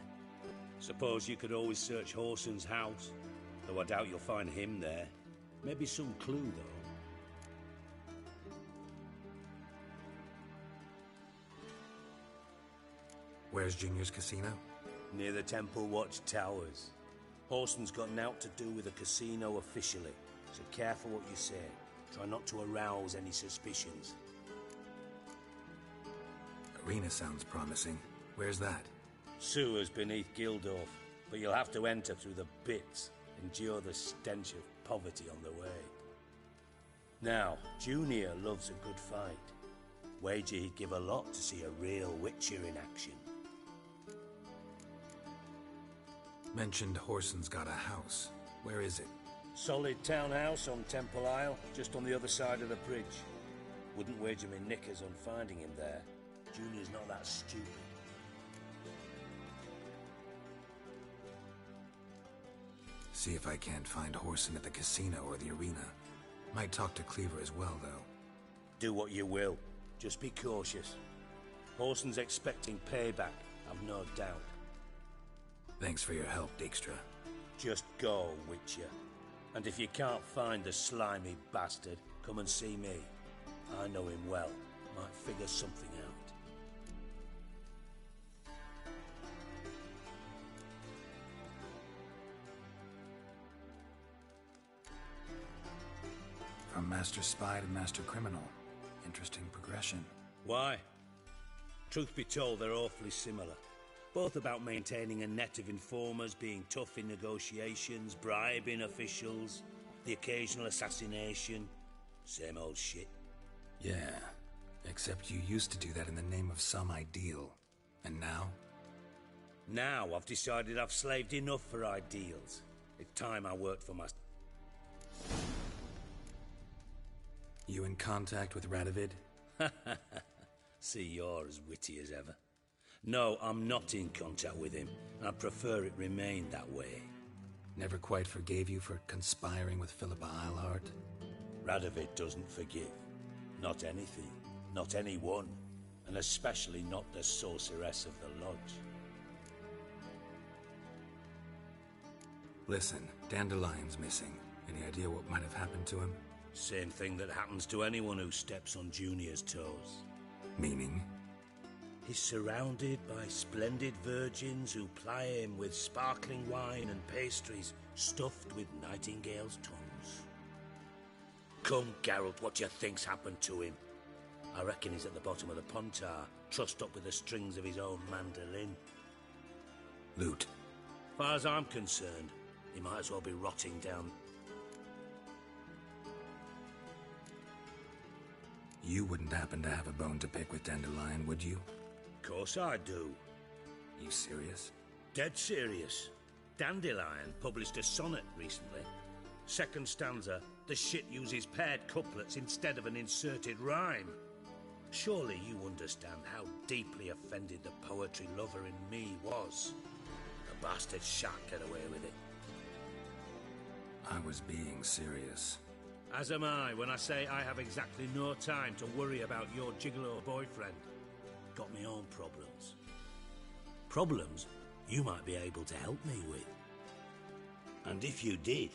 Suppose you could always search Whoreson's house, though I doubt you'll find him there. Maybe some clue, though. Where's Junior's casino? Near the Temple Watch Towers. Whoreson's got naught to do with the casino officially, so careful what you say. Try not to arouse any suspicions. Arena sounds promising. Where's that? Sewers beneath Gildorf, but you'll have to enter through the bits, endure the stench of poverty on the way. Now, Junior loves a good fight. Wager he'd give a lot to see a real Witcher in action. Mentioned Whoreson's got a house. Where is it? Solid townhouse on Temple Isle, just on the other side of the bridge. Wouldn't wager me knickers on finding him there. Junior's not that stupid. See if I can't find Horson at the casino or the arena. Might talk to Cleaver as well, though. Do what you will. Just be cautious. Horson's expecting payback, I've no doubt. Thanks for your help, Dijkstra. Just go, Witcher. And if you can't find the slimy bastard, come and see me. I know him well. Might figure something out. From Master Spy to Master Criminal. Interesting progression. Why? Truth be told, they're awfully similar. Both about maintaining a net of informers, being tough in negotiations, bribing officials, the occasional assassination. Same old shit. Yeah, except you used to do that in the name of some ideal. And now? Now I've decided I've slaved enough for ideals. It's time I worked for my... You in contact with Radovid? See, you're as witty as ever. No, I'm not in contact with him. I'd prefer it remained that way. Never quite forgave you for conspiring with Philippa Eilhart? Radovid doesn't forgive. Not anything. Not anyone. And especially not the sorceress of the Lodge. Listen, Dandelion's missing. Any idea what might have happened to him? Same thing that happens to anyone who steps on Junior's toes. Meaning? He's surrounded by splendid virgins who ply him with sparkling wine and pastries stuffed with nightingales' tongues. Come, Geralt, what do you think's happened to him? I reckon he's at the bottom of the Pontar, trussed up with the strings of his own mandolin. Loot. Far as I'm concerned, he might as well be rotting down. You wouldn't happen to have a bone to pick with Dandelion, would you? Of course I do. You serious? Dead serious. Dandelion published a sonnet recently. Second stanza, the shit uses paired couplets instead of an inserted rhyme. Surely you understand how deeply offended the poetry lover in me was. The bastard shan't get away with it. I was being serious. As am I when I say I have exactly no time to worry about your gigolo boyfriend. Got me own problems. Problems you might be able to help me with. And if you did,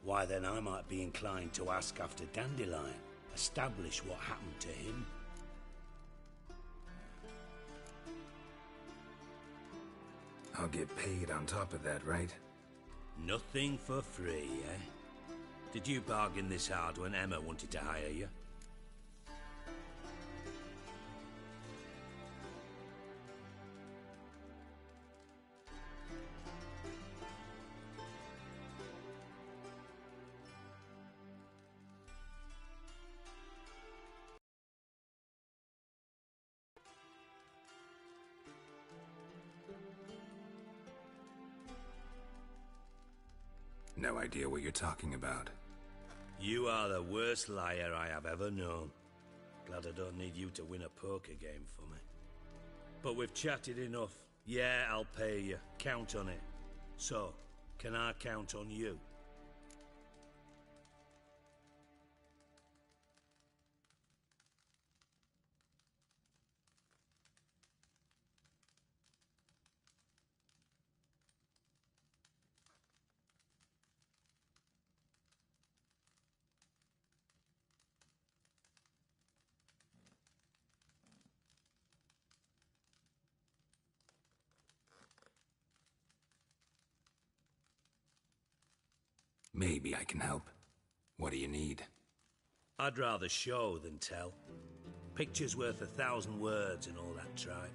why then I might be inclined to ask after Dandelion, establish what happened to him. I'll get paid on top of that, right? Nothing for free, eh? Did you bargain this hard when Emma wanted to hire you? No idea what you're talking about. You are the worst liar I have ever known. Glad I don't need you to win a poker game for me. But we've chatted enough. Yeah, I'll pay you. Count on it. So, can I count on you? Maybe I can help. What do you need? I'd rather show than tell. Picture's worth 1,000 words and all that tripe.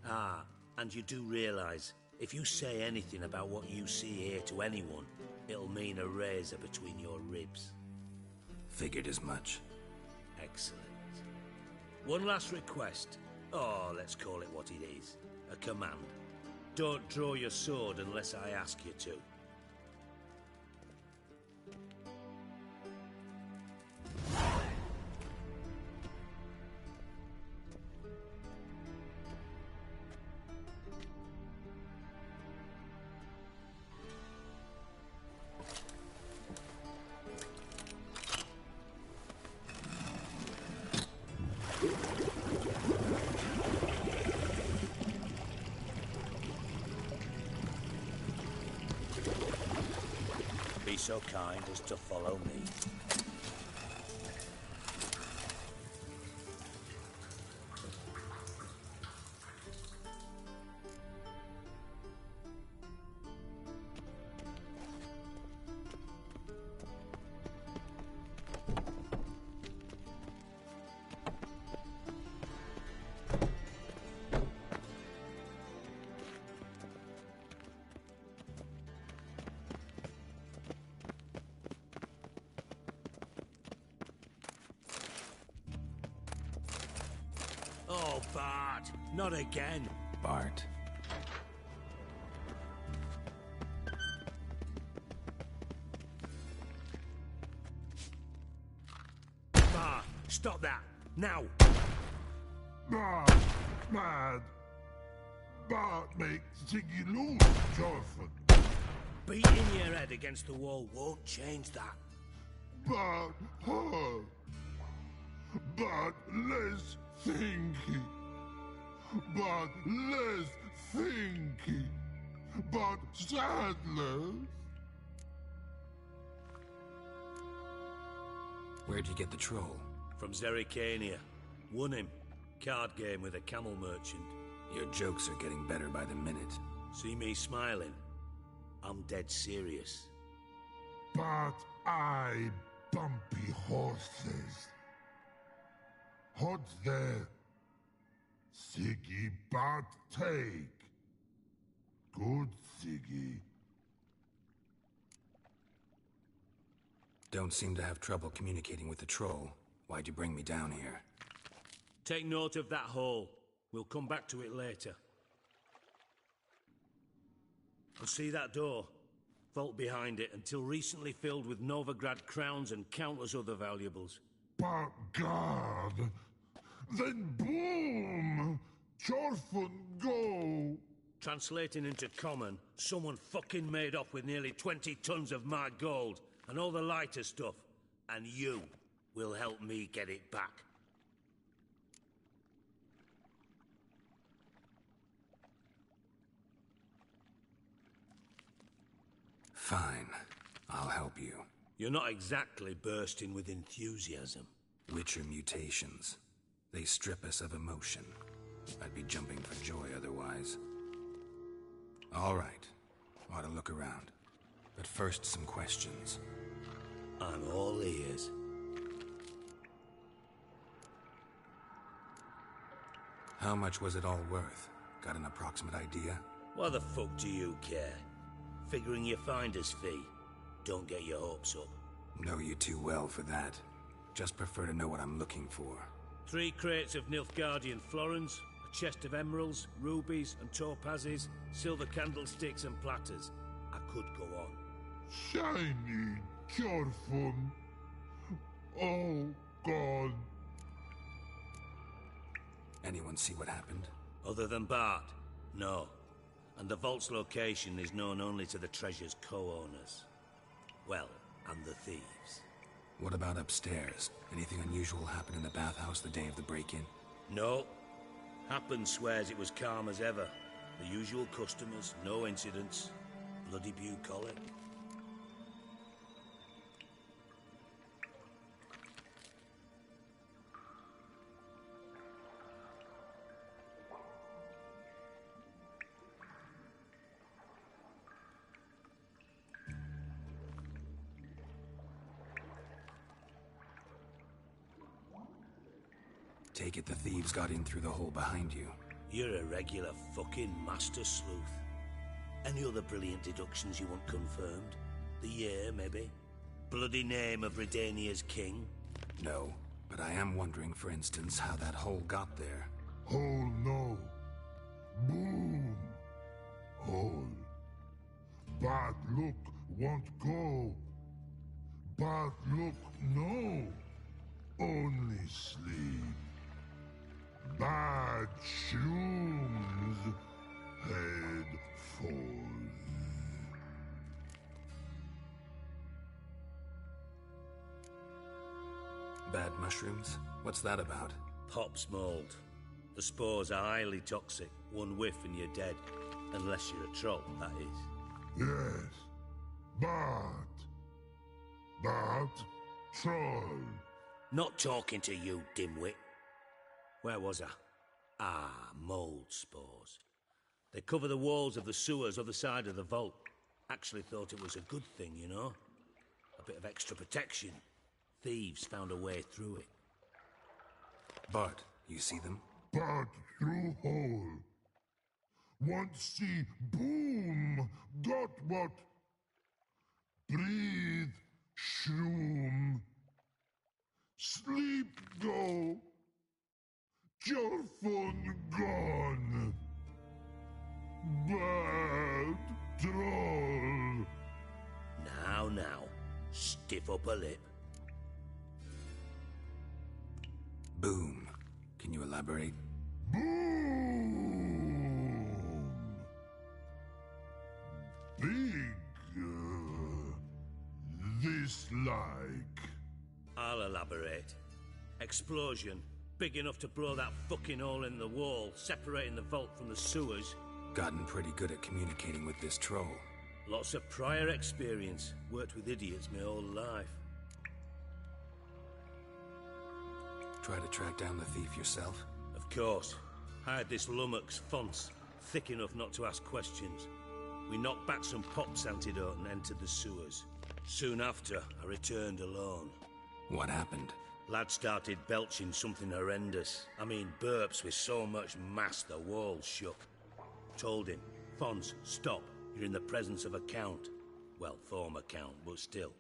Ah, and you do realise, if you say anything about what you see here to anyone, it'll mean a razor between your ribs. Figured as much. Excellent. One last request. Oh, let's call it what it is. A command. Don't draw your sword unless I ask you to. be so kind as to follow me. Oh, Bart, not again. Bart. Bart, stop that, now. Bart, mad. Bart makes Ziggy lose, Jorford. Beating your head against the wall won't change that. Bart hurt. Bart less thinky. Bart less thinky. Bart sadless. Where'd you get the troll? From Zerrikania. Won him. Card game with a camel merchant. Your jokes are getting better by the minute. See me smiling? I'm dead serious. But I bumpy horses. Hot there. Siggy but take. Good Siggy. Don't seem to have trouble communicating with the troll. Why'd you bring me down here? Take note of that hole. We'll come back to it later. And see that door? Vault behind it, until recently filled with Novigrad crowns and countless other valuables. But God! Then boom! Chorfun go! Translating into common, someone fucking made off with nearly 20 tons of my gold, and all the lighter stuff. And you will help me get it back. Fine. I'll help you. You're not exactly bursting with enthusiasm. Witcher mutations. They strip us of emotion. I'd be jumping for joy otherwise. All right. Ought to look around. But first, some questions. I'm all ears. How much was it all worth? Got an approximate idea? Why the fuck do you care? Figuring your finder's fee. Don't get your hopes up. Know you too well for that. Just prefer to know what I'm looking for. 3 crates of Nilfgaardian florins, a chest of emeralds, rubies and topazes, silver candlesticks and platters. I could go on. Shiny Chorfun. Oh, God. Anyone see what happened? Other than Bart? No. And the vault's location is known only to the treasure's co-owners. Well, and the thieves. What about upstairs? Anything unusual happen in the bathhouse the day of the break-in? No. Happen swears it was calm as ever. The usual customers, no incidents. Bloody bucolic. Take it the thieves got in through the hole behind you. You're a regular fucking master sleuth. Any other brilliant deductions you want confirmed? The year, maybe? Bloody name of Redania's king? No, but I am wondering, for instance, how that hole got there. Hole no. Boom. Hole. Bad look won't go. Bad look no. Only sleep. Bad shoes. Head falls. Bad mushrooms? What's that about? Pop's mold. The spores are highly toxic. One whiff and you're dead. Unless you're a troll, that is. Yes. But Bad troll. Not talking to you, dimwit. Where was I? Ah, mold spores. They cover the walls of the sewers other side of the vault. Actually thought it was a good thing, you know? A bit of extra protection. Thieves found a way through it. Bart, you see them? Bad through hole. Want see boom. Got what? Breathe. Shroom. Sleep go. Your phone gone. Bad troll. Now, stiff upper lip. Boom. Can you elaborate? Boom. Big. This like. I'll elaborate. Explosion. Big enough to blow that fucking hole in the wall, separating the vault from the sewers. Gotten pretty good at communicating with this troll. Lots of prior experience. Worked with idiots my whole life. Try to track down the thief yourself? Of course. I had this lummox Fonce, thick enough not to ask questions. We knocked back some Pop's antidote and entered the sewers. Soon after, I returned alone. What happened? Lad started belching something horrendous. I mean, burps with so much mass the walls shook. Told him, Fonz, stop. You're in the presence of a count. Well, former count, but still.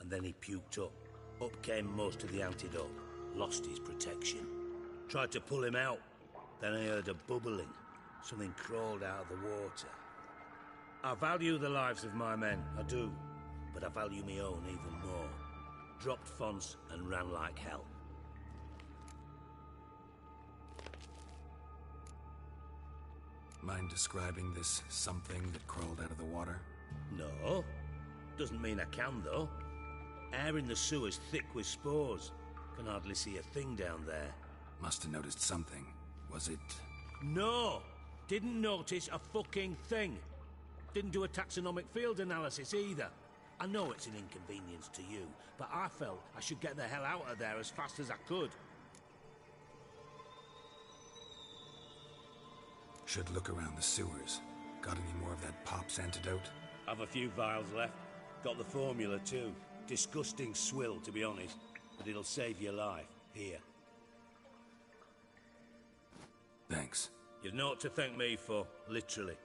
And then he puked up. Up came most of the antidote. Lost his protection. Tried to pull him out. Then I heard a bubbling. Something crawled out of the water. I value the lives of my men, I do. But I value my own even more. Dropped Fonz and ran like hell. Mind describing this something that crawled out of the water? No. Doesn't mean I can, though. Air in the sewer's thick with spores. Can hardly see a thing down there. Must have noticed something. Was it... No! Didn't notice a fucking thing. Didn't do a taxonomic field analysis either. I know it's an inconvenience to you, but I felt I should get the hell out of there as fast as I could. Should look around the sewers. Got any more of that Pop's antidote? Have a few vials left. Got the formula too. Disgusting swill, to be honest. But it'll save your life. Here. Thanks. You've naught to thank me for, literally.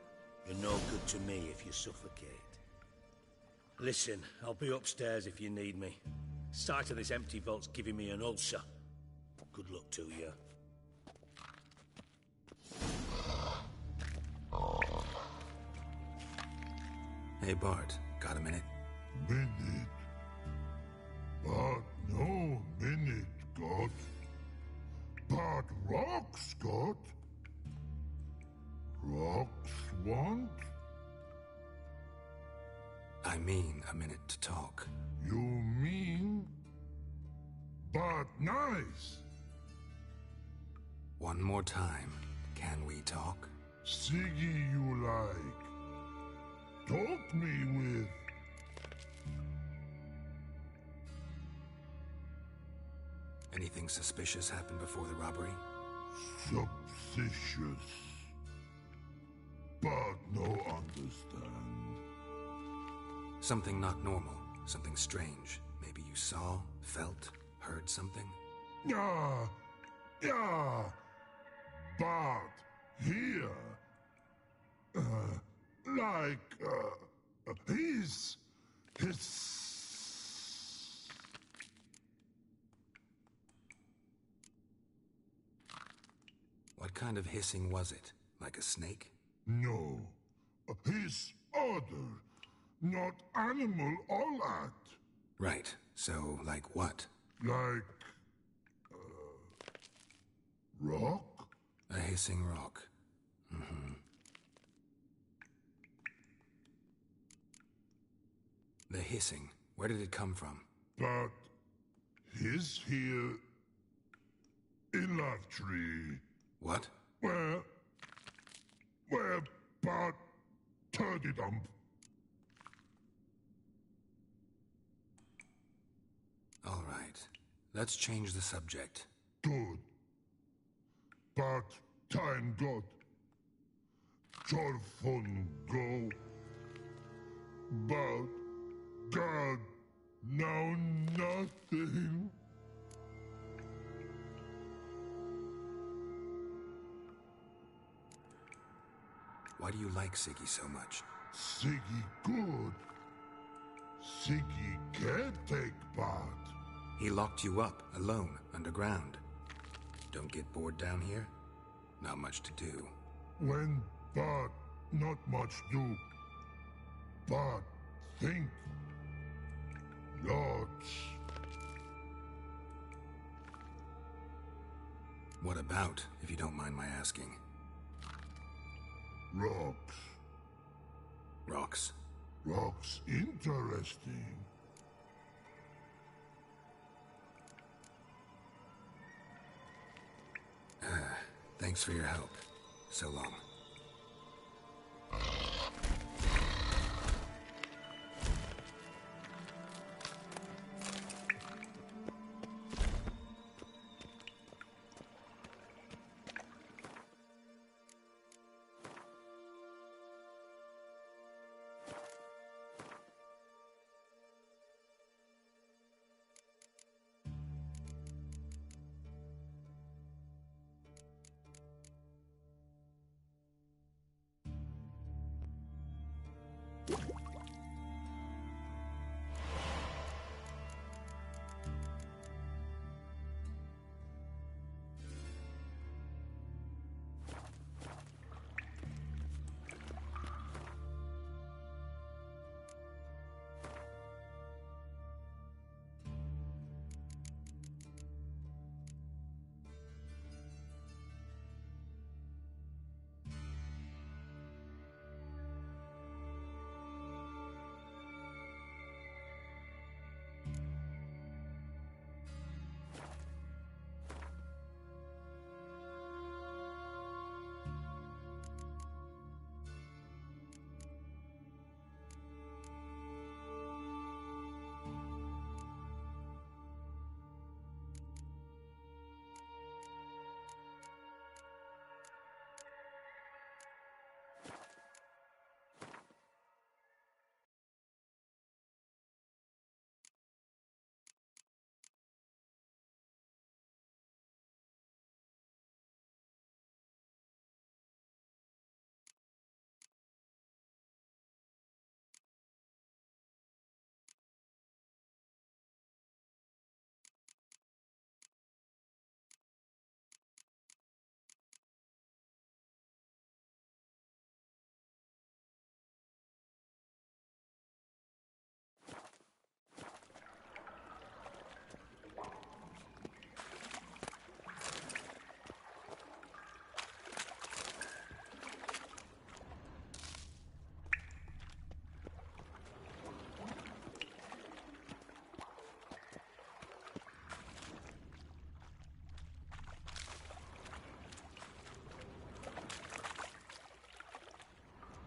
You're no good to me if you suffocate. Listen, I'll be upstairs if you need me. Sight of this empty vault's giving me an ulcer. Good luck to you. Hey, Bart. Got a minute? Minute. But no minute, God. But rocks, God. Rocks want? I mean a minute to talk. You mean? But nice. One more time. Can we talk? Siggy you like. Talk me with. Anything suspicious happened before the robbery? Suspicious. But no understand. Something not normal. Something strange. Maybe you saw, felt, heard something? Yeah. But here. His. What kind of hissing was it? Like a snake? No. His other. Not animal all at. Right. So, like what? Like... rock? A hissing rock. Mm-hmm. The hissing. Where did it come from? But... his here... in love tree. What? Where... but... turdy dump. Let's change the subject. Good. But thank God. Torfun go. But God, now nothing. Why do you like Siggy so much? Siggy good. Siggy can't take part. He locked you up, alone, underground. Don't get bored down here? Not much to do. When but not much do. But think. Lots. What about, if you don't mind my asking? Rocks. Rocks? Rocks interesting. Thanks for your help. So long.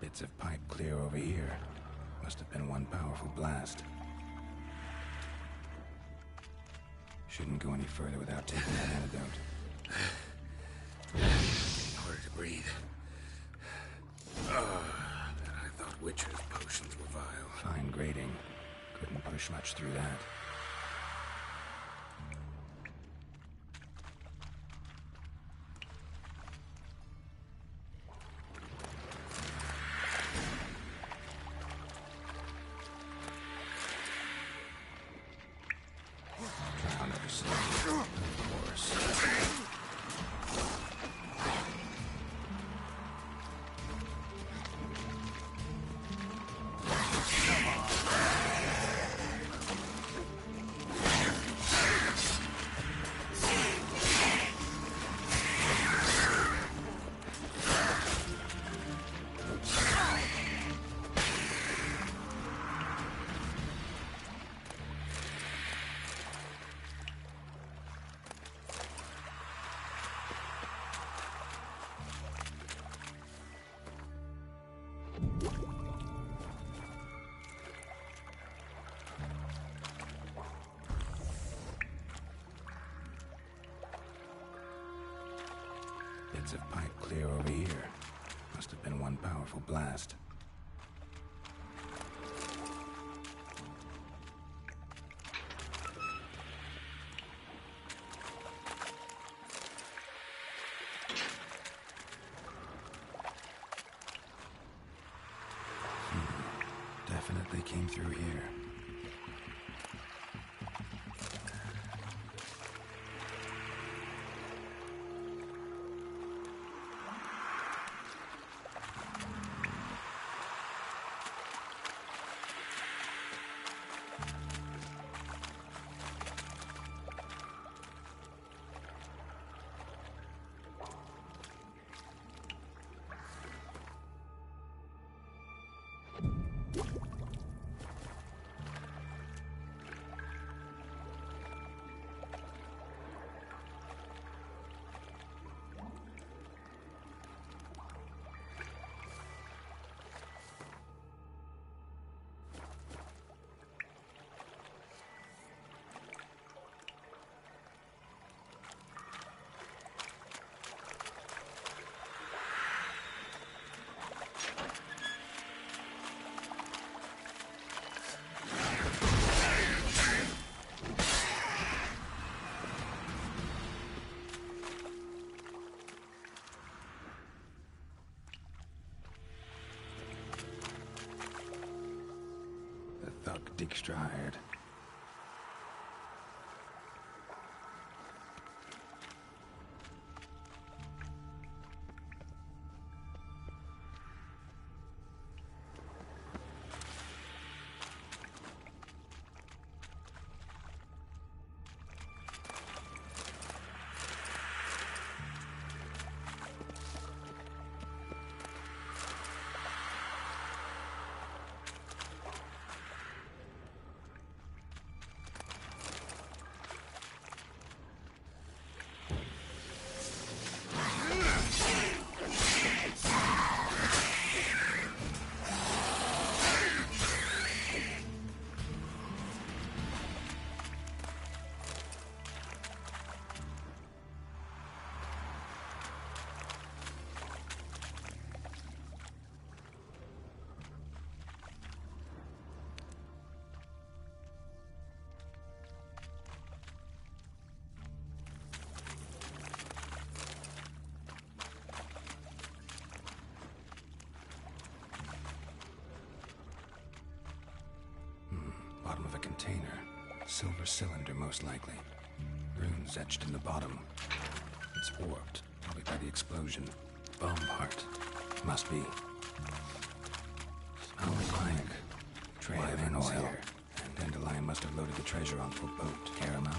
Bits of pipe clear over here. Must have been one powerful blast. Shouldn't go any further without taking that antidote. Harder to breathe. I thought Witcher's potions were vile. Fine grading. Couldn't push much through that. powerful blast. Definitely came through here. Extrahired. Bottom of a container. Silver cylinder, most likely. Runes etched in the bottom. It's warped, probably by the explosion. Bomb part. Must be. Smells like Wyvern oil. And Dandelion must have loaded the treasure onto a boat. Caramel.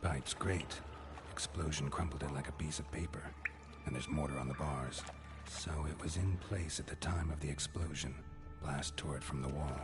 Pipe's great. Explosion crumpled it like a piece of paper. And there's mortar on the bars. So it was in place at the time of the explosion. Blast tore it from the wall.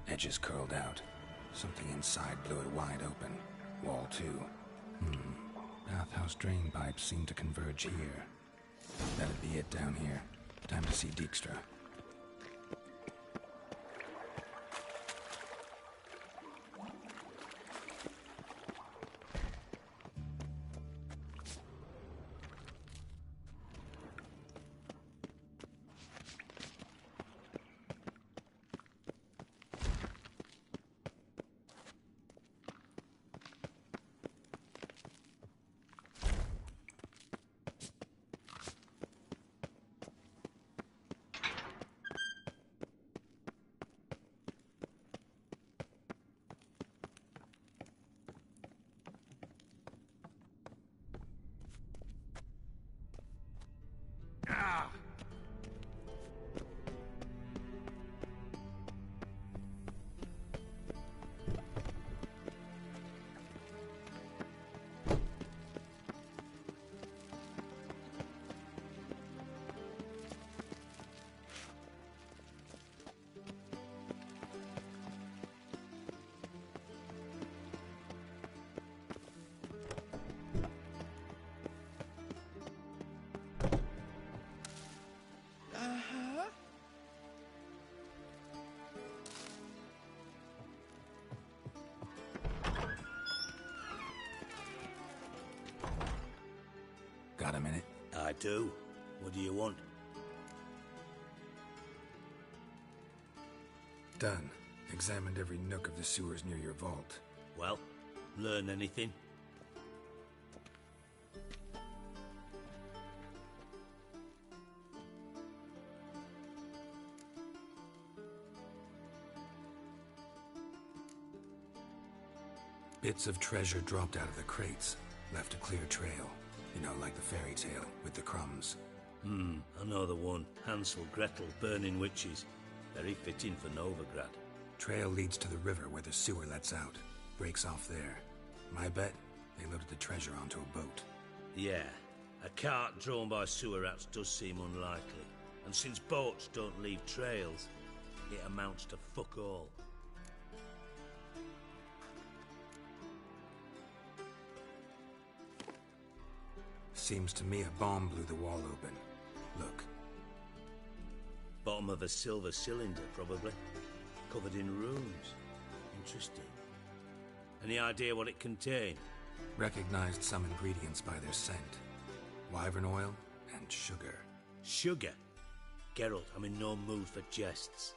Edges curled out. Something inside blew it wide open. Wall 2. Bathhouse drain pipes seem to converge here. That'd be it down here. Time to see Dijkstra. minute? I do. What do you want? Done. Examined every nook of the sewers near your vault. Well, learn anything? Bits of treasure dropped out of the crates. Left a clear trail. You know, like the fairy tale, with the crumbs. I know the one. Hansel, Gretel, burning witches. Very fitting for Novigrad. Trail leads to the river where the sewer lets out. Breaks off there. My bet, they loaded the treasure onto a boat. Yeah. A cart drawn by sewer rats does seem unlikely. And since boats don't leave trails, it amounts to fuck all. Seems to me a bomb blew the wall open. Look. Bottom of a silver cylinder, probably. Covered in runes. Interesting. Any idea what it contained? Recognized some ingredients by their scent. Wyvern oil and sugar. Sugar? Geralt, I'm in no mood for jests.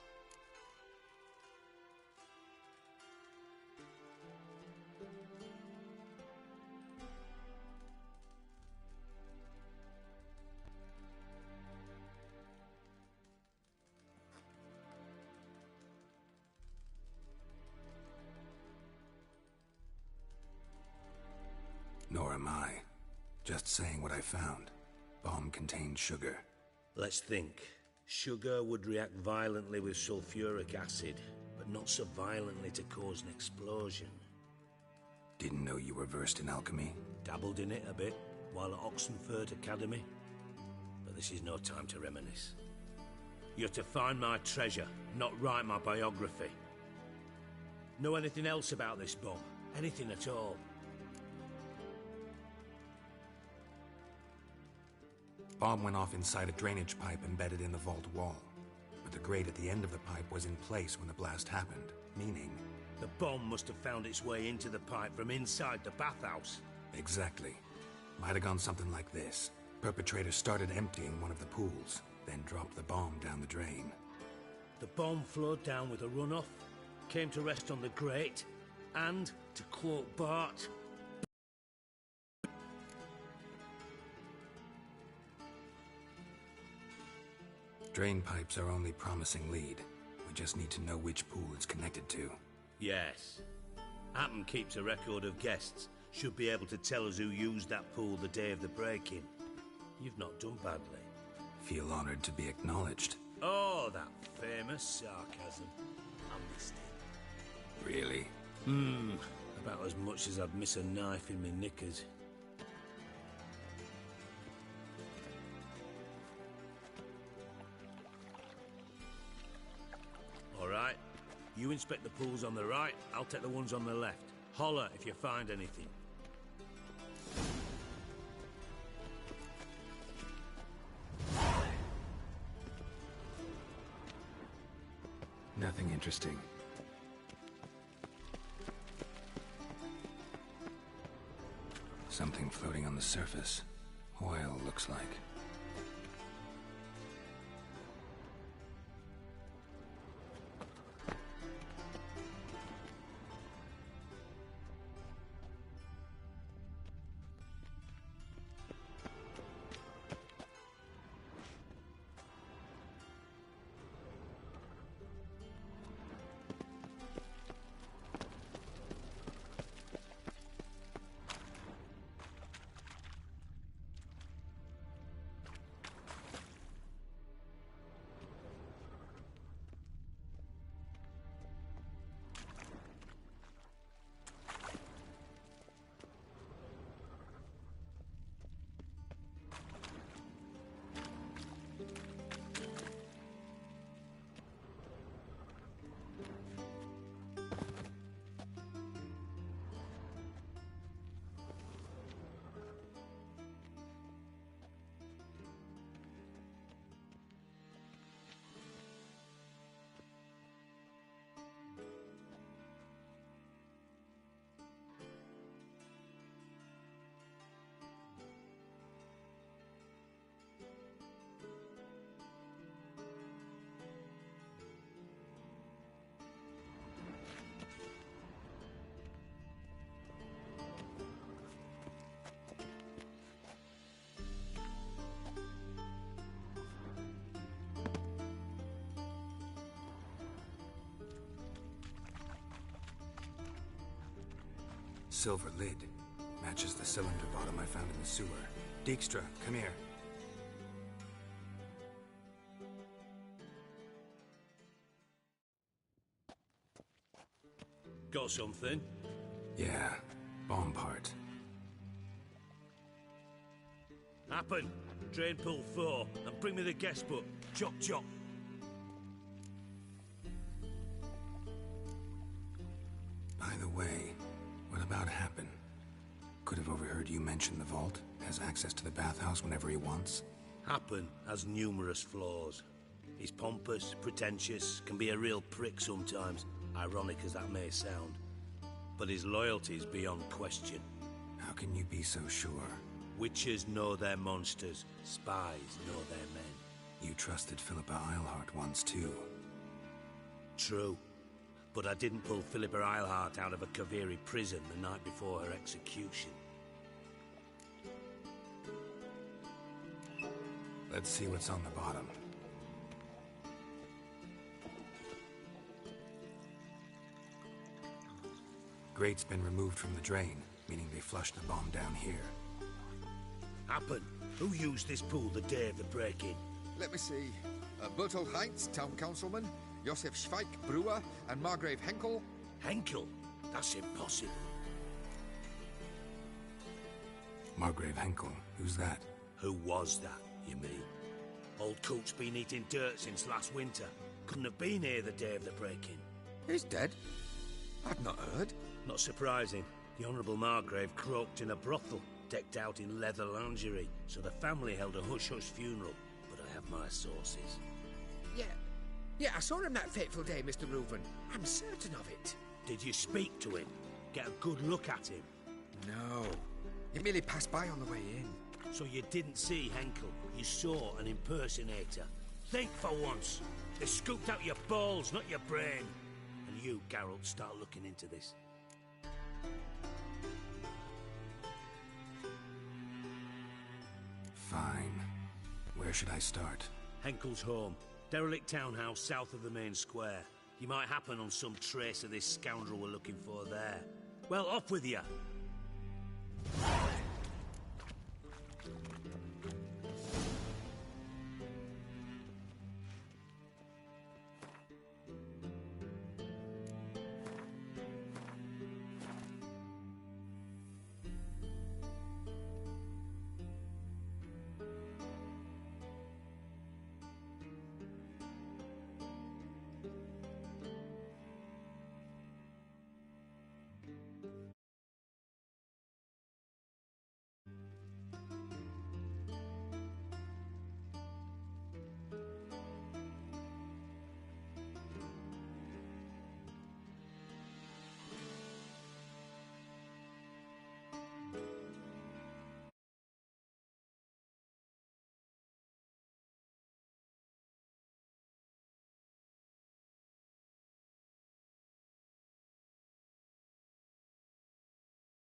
Nor am I. Just saying what I found. Bomb contained sugar. Let's think. Sugar would react violently with sulfuric acid, but not so violently to cause an explosion. Didn't know you were versed in alchemy. Dabbled in it a bit, while at Oxenford Academy. But this is no time to reminisce. You're to find my treasure, not write my biography. Know anything else about this bomb? Anything at all? Bomb went off inside a drainage pipe embedded in the vault wall. But the grate at the end of the pipe was in place when the blast happened, meaning... The bomb must have found its way into the pipe from inside the bathhouse. Exactly. Might have gone something like this. Perpetrator started emptying one of the pools, then dropped the bomb down the drain. The bomb flowed down with a runoff, came to rest on the grate, and, to quote Bart... Drain pipes are only promising lead. We just need to know which pool it's connected to. Yes. Happen keeps a record of guests. Should be able to tell us who used that pool the day of the break-in. You've not done badly. Feel honored to be acknowledged. Oh, that famous sarcasm. I missed it. Really? About as much as I'd miss a knife in me knickers. Alright. You inspect the pools on the right, I'll take the ones on the left. Holler if you find anything. Nothing interesting. Something floating on the surface. Oil, looks like. silver lid. Matches the cylinder bottom I found in the sewer. Dijkstra, come here. Got something? Yeah, bomb part. Happen. Drain pull 4, and bring me the guest book. Chop chop. By the way, what about Happen? Could have overheard you mention the vault. Has access to the bathhouse whenever he wants. Happen has numerous flaws. He's pompous, pretentious, can be a real prick sometimes, ironic as that may sound. But his loyalty is beyond question. How can you be so sure? Witches know their monsters, spies know their men. You trusted Philippa Eilhart once too. True. But I didn't pull Philippa Eilhart out of a Kaviri prison the night before her execution. Let's see what's on the bottom. Grate's been removed from the drain, meaning they flushed the bomb down here. Happen. Who used this pool the day of the break-in? Let me see. Bertolt Heinz, town councilman, Josef Schweik, brewer, and Margrave Henkel. Henkel? That's impossible. Margrave Henkel? Who's that? Who was that, you mean? Old Coot's been eating dirt since last winter. Couldn't have been here the day of the break-in. He's dead? I've not heard. Not surprising. The Honourable Margrave croaked in a brothel, decked out in leather lingerie, so the family held a hush-hush funeral. But I have my sources. Yeah, I saw him that fateful day, Mr. Reuven. I'm certain of it. Did you speak to him? Get a good look at him? No. He merely passed by on the way in. So you didn't see Henkel. You saw an impersonator. Think for once. They scooped out your balls, not your brain. And you, Geralt, start looking into this. Fine. Where should I start? Henkel's home. Derelict townhouse south of the main square. You might happen on some trace of this scoundrel we're looking for there. Well, off with you.